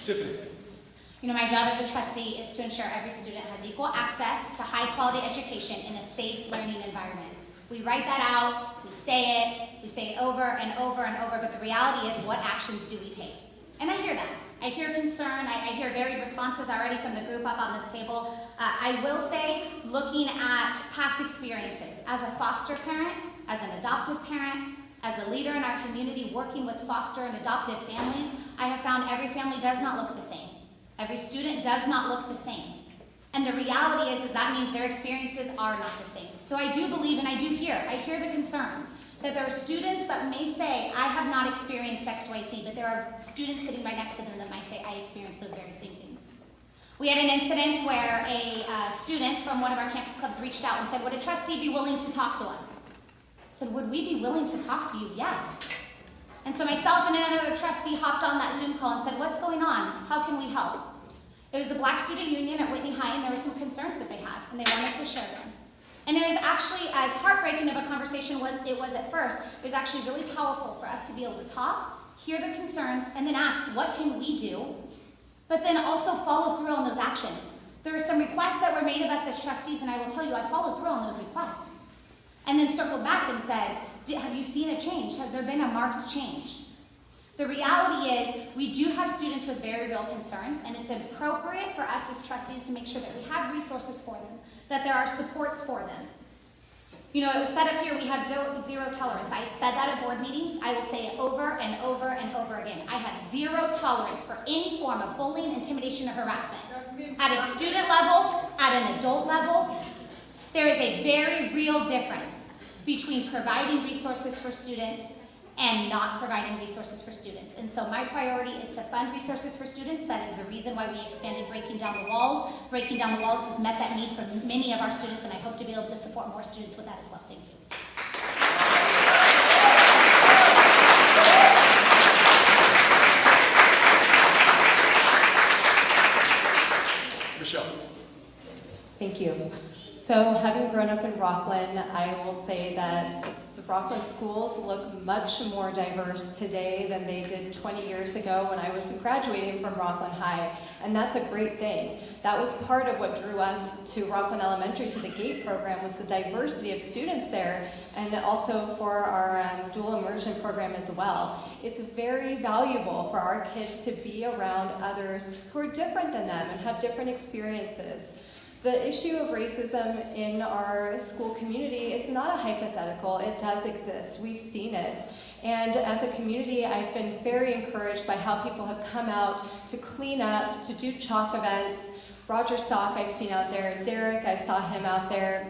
Tiffany? My job as a trustee is to ensure every student has equal access to high-quality education in a safe learning environment. We write that out, we say it over and over and over, but the reality is, what actions do we take? And I hear that. I hear concern, I hear varied responses already from the group up on this table. I will say, looking at past experiences, as a foster parent, as an adoptive parent, as a leader in our community working with foster and adoptive families, I have found every family does not look the same. Every student does not look the same. And the reality is that means their experiences are not the same. So I do believe, and I hear the concerns, that there are students that may say, I have not experienced X, Y, Z, but there are students sitting right next to them that might say, I experienced those very same things. We had an incident where a student from one of our campus clubs reached out and said, would a trustee be willing to talk to us? I said, would we be willing to talk to you? Yes. And so myself and another trustee hopped on that Zoom call and said, what's going on? How can we help? It was the Black Student Union at Whitney High, and there were some concerns that they had, and they wanted to share them. And it was actually, as heartbreaking of a conversation it was at first, it was actually really powerful for us to be able to talk, hear the concerns, and then ask, what can we do? But then also follow through on those actions. There were some requests that were made of us as trustees, and I will tell you, I followed through on those requests. And then circled back and said, have you seen a change? Has there been a marked change? The reality is, we do have students with very real concerns, and it's appropriate for us as trustees to make sure that we have resources for them, that there are supports for them. It was set up here, we have zero tolerance. I've said that at board meetings. I will say it over and over and over again. I have zero tolerance for any form of bullying, intimidation, or harassment. At a student level, at an adult level, there is a very real difference between providing resources for students and not providing resources for students. And so my priority is to fund resources for students. That is the reason why we expanded Breaking Down the Walls. Breaking Down the Walls has met that need for many of our students, and I hope to be able to support more students with that as well. Thank you. Michelle? Thank you. So having grown up in Rocklin, I will say that the Rocklin schools look much more diverse today than they did 20 years ago when I was graduating from Rocklin High, and that's a great thing. That was part of what drew us to Rocklin Elementary, to the GATE program, was the diversity of students there, and also for our dual immersion program as well. It's very valuable for our kids to be around others who are different than them and have different experiences. The issue of racism in our school community is not a hypothetical. It does exist. We've seen it. And as a community, I've been very encouraged by how people have come out to clean up, to do chalk events. Roger Stock I've seen out there. Derek, I saw him out there.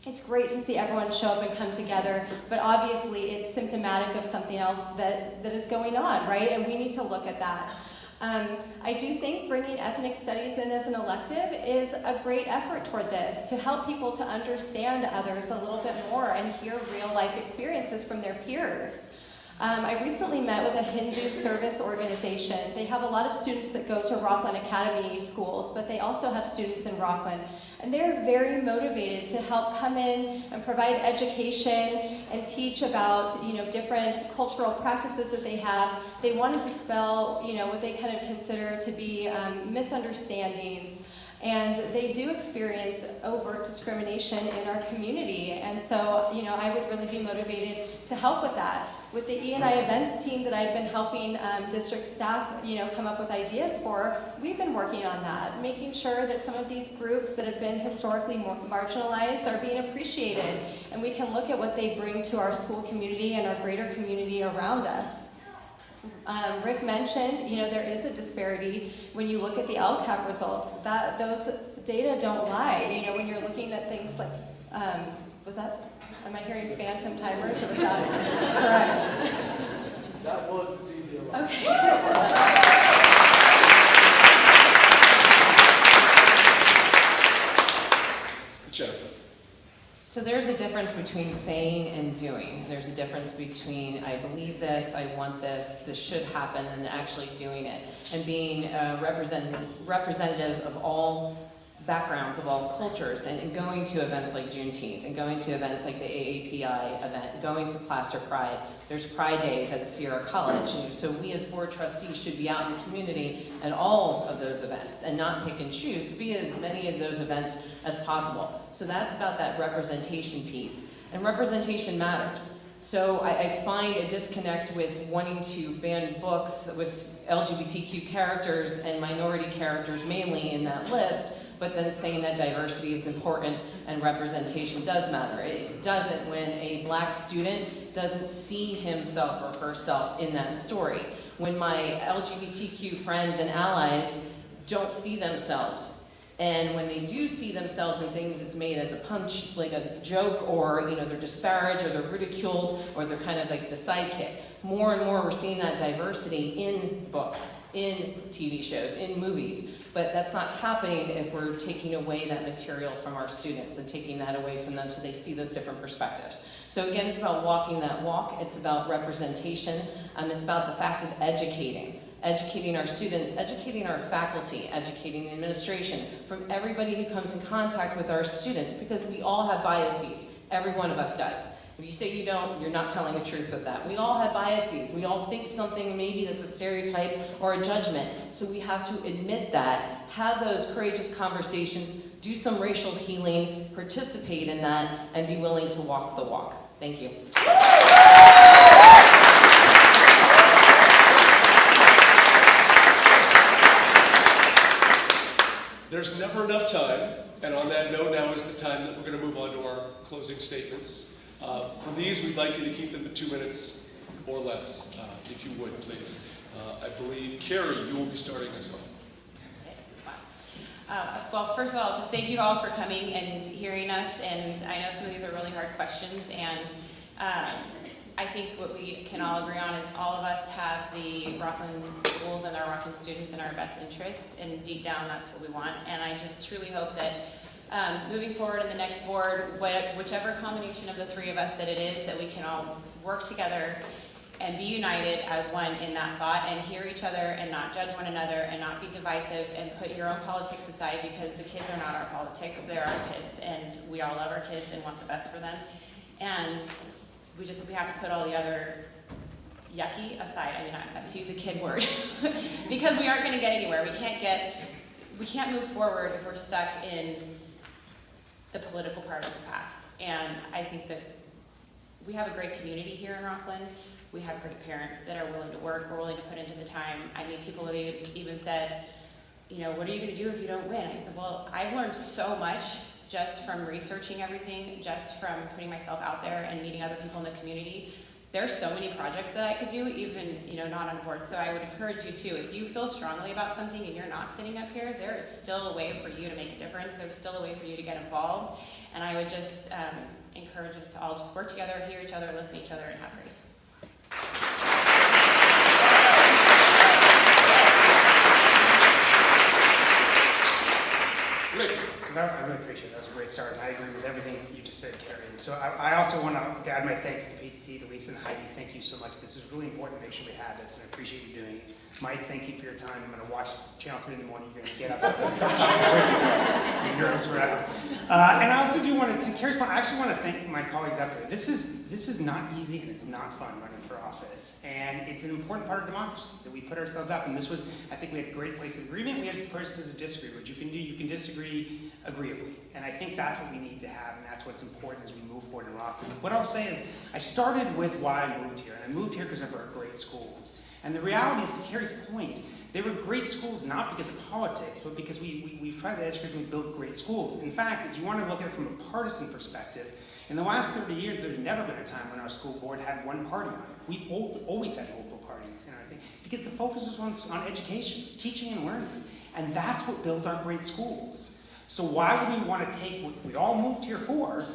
It's great to see everyone show up and come together, but obviously it's symptomatic of something else that is going on, right? And we need to look at that. I do think bringing ethnic studies in as an elective is a great effort toward this, to help people to understand others a little bit more and hear real life experiences from their peers. I recently met with a Hindu service organization. They have a lot of students that go to Rocklin Academy schools, but they also have students in Rocklin. And they're very motivated to help come in and provide education and teach about, different cultural practices that they have. They want to dispel, what they kind of consider to be misunderstandings. And they do experience overt discrimination in our community. And so, I would really be motivated to help with that. With the E&I events team that I've been helping district staff, come up with ideas for, we've been working on that, making sure that some of these groups that have been historically marginalized are being appreciated, and we can look at what they bring to our school community and our greater community around us. Rick mentioned, there is a disparity when you look at the LCAP results. Those data don't lie. When you're looking at things like, am I hearing phantom timers, or was that correct? That was the deal. Okay. Jennifer. So there's a difference between saying and doing. There's a difference between I believe this, I want this, this should happen, and actually doing it. And being representative of all backgrounds, of all cultures, and going to events like Juneteenth, and going to events like the AAPI event, going to Placer Pride. There's Pride Days at Sierra College, and so we as board trustees should be out in the community at all of those events, and not pick and choose, but be at as many of those events as possible. So that's about that representation piece, and representation matters. So I find a disconnect with wanting to ban books with LGBTQ characters and minority characters mainly in that list, but then saying that diversity is important and representation does matter. It doesn't when a black student doesn't see himself or herself in that story. When my LGBTQ friends and allies don't see themselves, and when they do see themselves in things, it's made as a punch, like a joke, or they're disparaged, or they're ridiculed, or they're kind of like the sidekick. More and more we're seeing that diversity in books, in TV shows, in movies. But that's not happening if we're taking away that material from our students and taking that away from them so they see those different perspectives. So again, it's about walking that walk. It's about representation. It's about the fact of educating our students, educating our faculty, educating the administration, from everybody who comes in contact with our students, because we all have biases. Every one of us does. If you say you don't, you're not telling the truth with that. We all have biases. We all think something maybe that's a stereotype or a judgment. So we have to admit that, have those courageous conversations, do some racial healing, participate in that, and be willing to walk the walk. Thank you. There's never enough time, and on that note, now is the time that we're going to move on to our closing statements. For these, we'd like you to keep them to 2 minutes or less, if you would, please. I believe, Carrie, you will be starting us off. Well, first of all, just thank you all for coming and hearing us, and I know some of these are really hard questions, and I think what we can all agree on is all of us have the Rocklin schools and our Rocklin students in our best interests, and deep down that's what we want, and I just truly hope that moving forward in the next board, whichever combination of the three of us that it is, that we can all work together and be united as one in that thought and hear each other and not judge one another and not be divisive and put your own politics aside, because the kids are not our politics, they're our kids, and we all love our kids and want the best for them. And we have to put all the other yucky aside. I mean, to use a kid word, because we aren't going to get anywhere. We can't move forward if we're stuck in the political part of the past. And I think that we have a great community here in Rocklin. We have great parents that are willing to work, we're willing to put into the time. I mean, people have even said, you know, what are you going to do if you don't win? I said, well, I've learned so much just from researching everything, just from putting myself out there and meeting other people in the community. There's so many projects that I could do, even, you know, not on board. So I would encourage you too, if you feel strongly about something and you're not sitting up here, there is still a way for you to make a difference. There's still a way for you to get involved. And I would just encourage us to all just work together, hear each other, listen to each other, and have grace. Rick. I really appreciate it. That was a great start. I agree with everything you just said, Carrie. And so I also want to add my thanks to PTC, to Lisa and Heidi. Thank you so much. This is really important to make sure we have this, and I appreciate you doing it. Mike, thank you for your time. I'm going to watch Channel 3 in the morning. You're going to get up. You're nervous forever. And I also do want to Carrie's point, I actually want to thank my colleagues out there. This is not easy, and it's not fun running for office. And it's an important part of democracy that we put ourselves up. And this was, I think we had great places of agreement. We had places of disagreement. What you can do, you can disagree agreeably. And I think that's what we need to have, and that's what's important as we move forward in Rocklin. What I'll say is, I started with why I moved here. And I moved here because of our great schools. And the reality is, to Carrie's point, they were great schools not because of politics, but because we've tried to educate and build great schools. In fact, if you want to look at it from a partisan perspective, in the last 30 years, there's never been a time when our school board had one party on it. We've always had multiple parties in our thing, because the focus is on education, teaching and learning. And that's what built our great schools. So why would we want to take what we all moved here for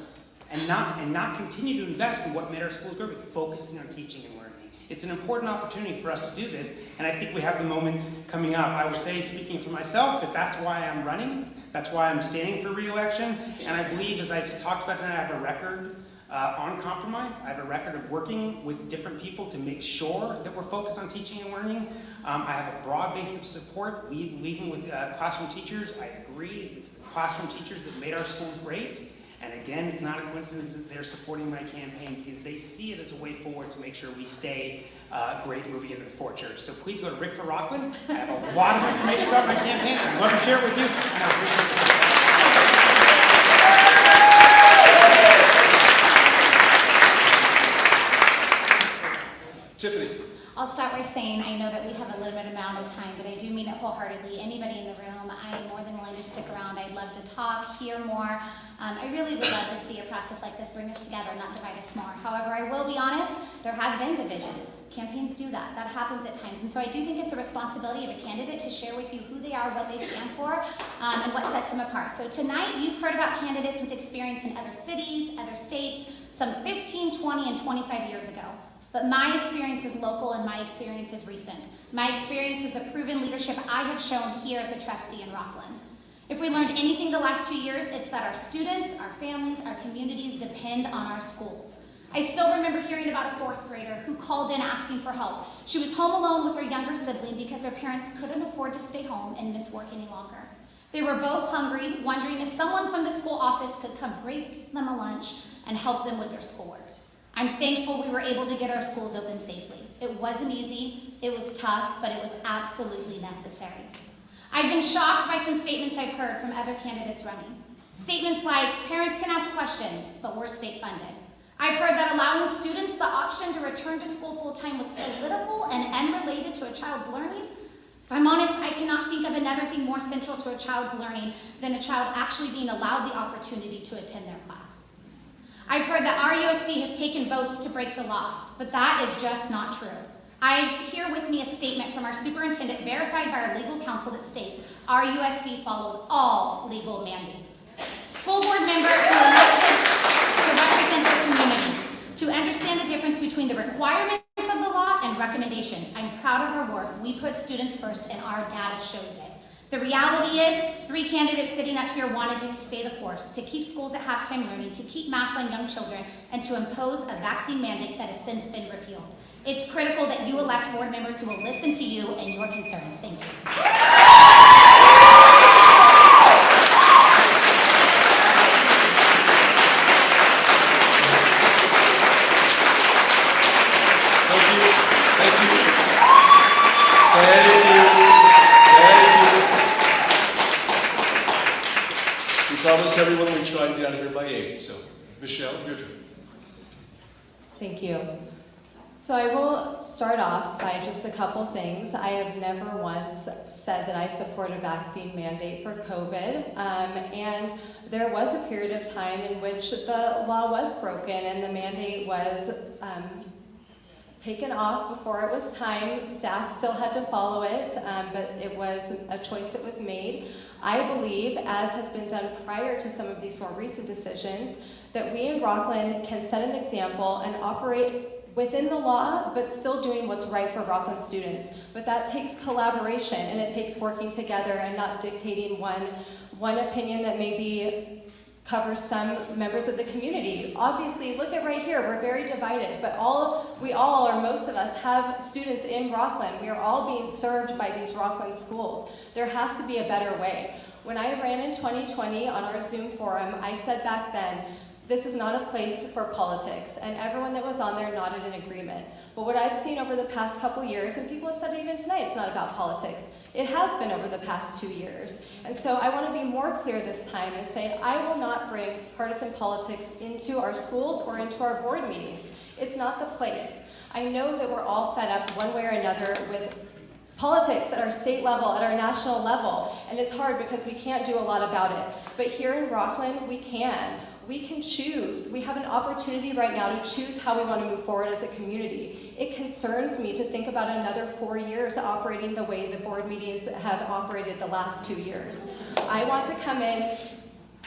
and not continue to invest in what made our schools great, focusing on teaching and learning? It's an important opportunity for us to do this, and I think we have the moment coming up. I will say, speaking for myself, that that's why I'm running. That's why I'm standing for re-election, and I believe, as I just talked about tonight, I have a record on compromise. I have a record of working with different people to make sure that we're focused on teaching and learning. I have a broad base of support, leading with classroom teachers. I agree with the classroom teachers that made our schools great. And again, it's not a coincidence that they're supporting my campaign, because they see it as a way forward to make sure we stay great moving into the future. So please go to Rick for Rocklin. I have a lot of information about my campaign. I'd love to share it with you, and I appreciate it. Tiffany. I'll start by saying I know that we have a limited amount of time, but I do mean it wholeheartedly. Anybody in the room, I am more than willing to stick around. I'd love to talk, hear more. I really would love to see a process like this bring us together, not divide us more. However, I will be honest, there has been division. Campaigns do that. That happens at times. And so I do think it's a responsibility of a candidate to share with you who they are, what they stand for, and what sets them apart. So tonight, you've heard about candidates with experience in other cities, other states, some 15, 20, and 25 years ago. But my experience is local and my experience is recent. My experience is the proven leadership I have shown here as a trustee in Rocklin. If we learned anything the last 2 years, it's that our students, our families, our communities depend on our schools. I still remember hearing about a 4th grader who called in asking for help. She was home alone with her younger sibling because her parents couldn't afford to stay home and miss work any longer. They were both hungry, wondering if someone from the school office could come bring them a lunch and help them with their schoolwork. I'm thankful we were able to get our schools open safely. It wasn't easy, it was tough, but it was absolutely necessary. I've been shocked by some statements I've heard from other candidates running. Statements like, parents can ask questions, but we're state funded. I've heard that allowing students the option to return to school full-time was political and unrelated to a child's learning. If I'm honest, I cannot think of another thing more central to a child's learning than a child actually being allowed the opportunity to attend their class. I've heard that RUSD has taken votes to break the law, but that is just not true. I have here with me a statement from our superintendent verified by our legal counsel that states RUSD followed all legal mandates. School board members who are elected to represent their communities, to understand the difference between the requirements of the law and recommendations. I'm proud of our work. We put students first and our data shows it. The reality is, 3 candidates sitting up here wanted to stay the course, to keep schools at halftime learning, to keep masks on young children, and to impose a vaccine mandate that has since been repealed. It's critical that you elect board members who will listen to you and your concerns. Thank you. We promised everyone we'd try and get out of here by 8, so Michelle, your turn. Thank you. So I will start off by just a couple things. I have never once said that I support a vaccine mandate for COVID, and there was a period of time in which the law was broken and the mandate was taken off before it was time. Staff still had to follow it, but it was a choice that was made. I believe, as has been done prior to some of these more recent decisions, that we in Rocklin can set an example and operate within the law, but still doing what's right for Rocklin students. But that takes collaboration, and it takes working together and not dictating one opinion that maybe covers some members of the community. Obviously, look at right here, we're very divided, but we all, or most of us, have students in Rocklin. We are all being served by these Rocklin schools. There has to be a better way. When I ran in 2020 on our Zoom forum, I said back then, this is not a place for politics, and everyone that was on there nodded in agreement. But what I've seen over the past couple years, and people have said it even tonight, it's not about politics. It has been over the past 2 years. And so I want to be more clear this time and say, I will not bring partisan politics into our schools or into our board meetings. It's not the place. I know that we're all fed up one way or another with politics at our state level, at our national level, and it's hard because we can't do a lot about it. But here in Rocklin, we can. We can choose. We have an opportunity right now to choose how we want to move forward as a community. It concerns me to think about another 4 years operating the way the board meetings have operated the last 2 years. I want to come in,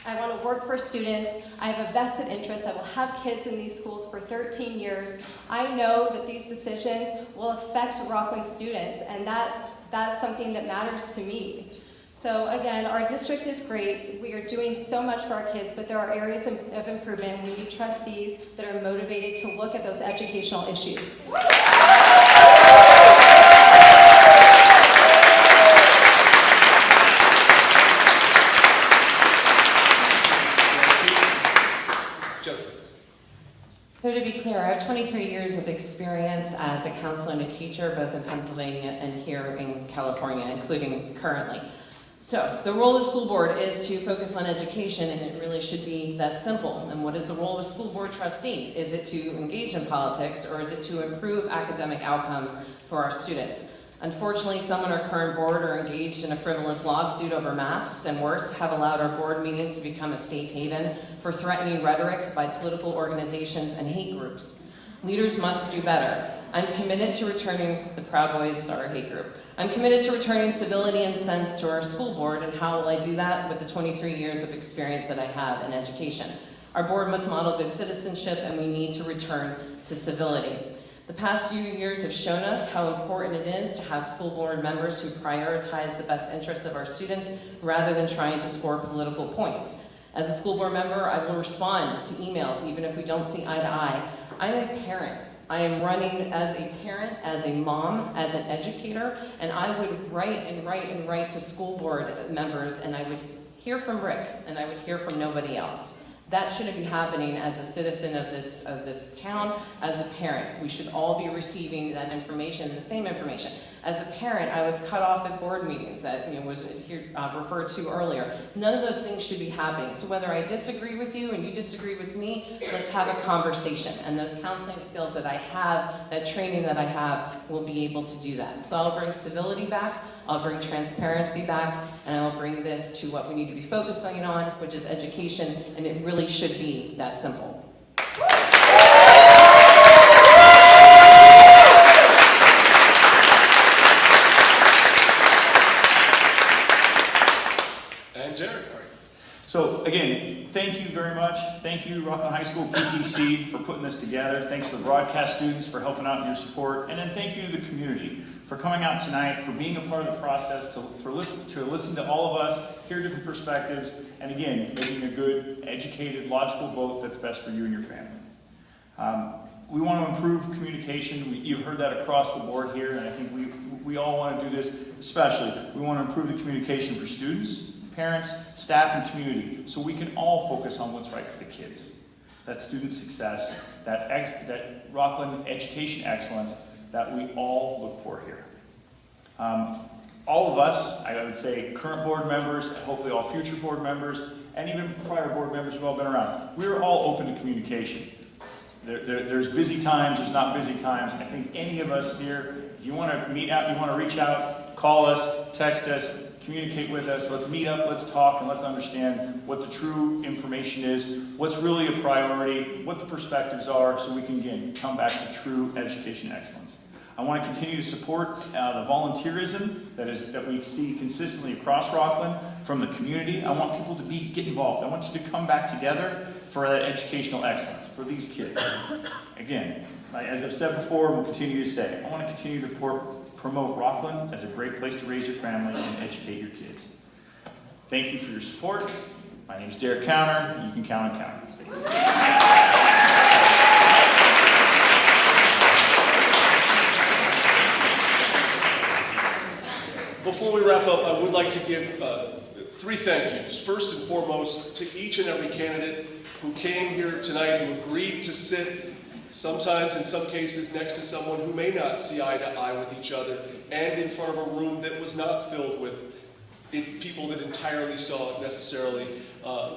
I want to work for students, I have a vested interest, I will have kids in these schools for 13 years. I know that these decisions will affect Rocklin students, and that's something that matters to me. So again, our district is great. We are doing so much for our kids, but there are areas of improvement. We need trustees that are motivated to look at those educational issues. Jennifer. So to be clear, I have 23 years of experience as a counselor and a teacher, both in Pennsylvania and here in California, including currently. So the role of the school board is to focus on education, and it really should be that simple. And what is the role of a school board trustee? Is it to engage in politics, or is it to improve academic outcomes for our students? Unfortunately, some on our current board are engaged in a frivolous lawsuit over masks, and worse, have allowed our board meetings to become a safe haven for threatening rhetoric by political organizations and hate groups. Leaders must do better. I'm committed to returning, the Proud Boys are a hate group. I'm committed to returning civility and sense to our school board, and how will I do that? With the 23 years of experience that I have in education. Our board must model good citizenship, and we need to return to civility. The past few years have shown us how important it is to have school board members who prioritize the best interests of our students rather than trying to score political points. As a school board member, I will respond to emails even if we don't see eye to eye. I'm a parent. I am running as a parent, as a mom, as an educator, and I would write to school board members, and I would hear from Rick, and I would hear from nobody else. That shouldn't be happening as a citizen of this town, as a parent. We should all be receiving that information, the same information. As a parent, I was cut off at board meetings that was here, referred to earlier. None of those things should be happening. So whether I disagree with you and you disagree with me, let's have a conversation. And those counseling skills that I have, that training that I have, will be able to do that. So I'll bring civility back, I'll bring transparency back, and I'll bring this to what we need to be focusing on, which is education, and it really should be that simple. So again, thank you very much. Thank you, Rocklin High School PTC, for putting this together. Thanks to the broadcast students for helping out in your support. And then thank you to the community for coming out tonight, for being a part of the process, to listen to all of us, hear different perspectives, and again, making a good, educated, logical vote that's best for you and your family. We want to improve communication. You've heard that across the board here, and I think we all want to do this, especially. We want to improve the communication for students, parents, staff, and community, so we can all focus on what's right for the kids. That student success, that Rocklin education excellence that we all look for here. All of us, I would say current board members, and hopefully all future board members, and even prior board members who've all been around, we're all open to communication. There's busy times, there's not busy times. I think any of us here, if you want to meet out, you want to reach out, call us, text us, communicate with us, let's meet up, let's talk, and let's understand what the true information is, what's really a priority, what the perspectives are, so we can, again, come back to true education excellence. I want to continue to support the volunteerism that we see consistently across Rocklin from the community. I want people to get involved. I want you to come back together for that educational excellence for these kids. Again, as I've said before, we'll continue to say, I want to continue to promote Rocklin as a great place to raise your family and educate your kids. Thank you for your support. My name is Derek Counter, and you can count on Counter. Before we wrap up, I would like to give 3 thank yous. First and foremost, to each and every candidate who came here tonight, who agreed to sit, sometimes in some cases, next to someone who may not see eye to eye with each other, and in front of a room that was not filled with people that entirely saw necessarily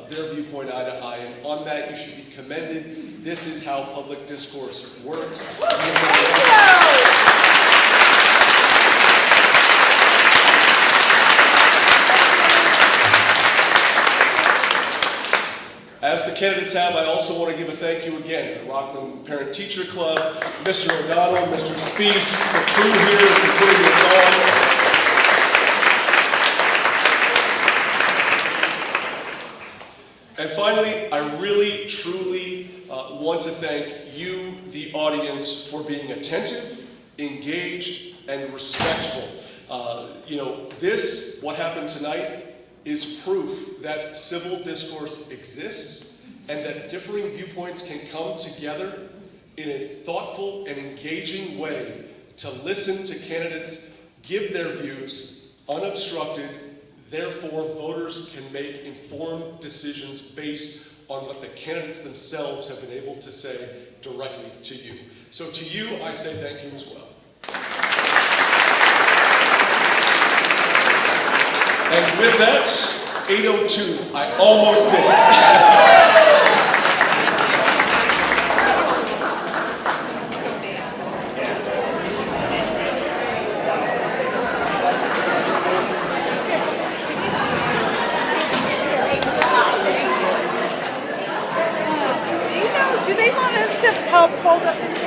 their viewpoint eye to eye. And on that, you should be commended. This is how public discourse works. As the candidates have, I also want to give a thank you again to the Rocklin Parent Teacher Club, Mr. O'Donnell, Mr. Speece, the crew here for putting this on. And finally, I really, truly want to thank you, the audience, for being attentive, engaged, and respectful. What happened tonight is proof that civil discourse exists and that differing viewpoints can come together in a thoughtful and engaging way to listen to candidates give their views unobstructed. Therefore, voters can make informed decisions based on what the candidates themselves have been able to say directly to you. So to you, I say thank you as well. And with that, 8:02, I almost did it. Do they want us to help fold up?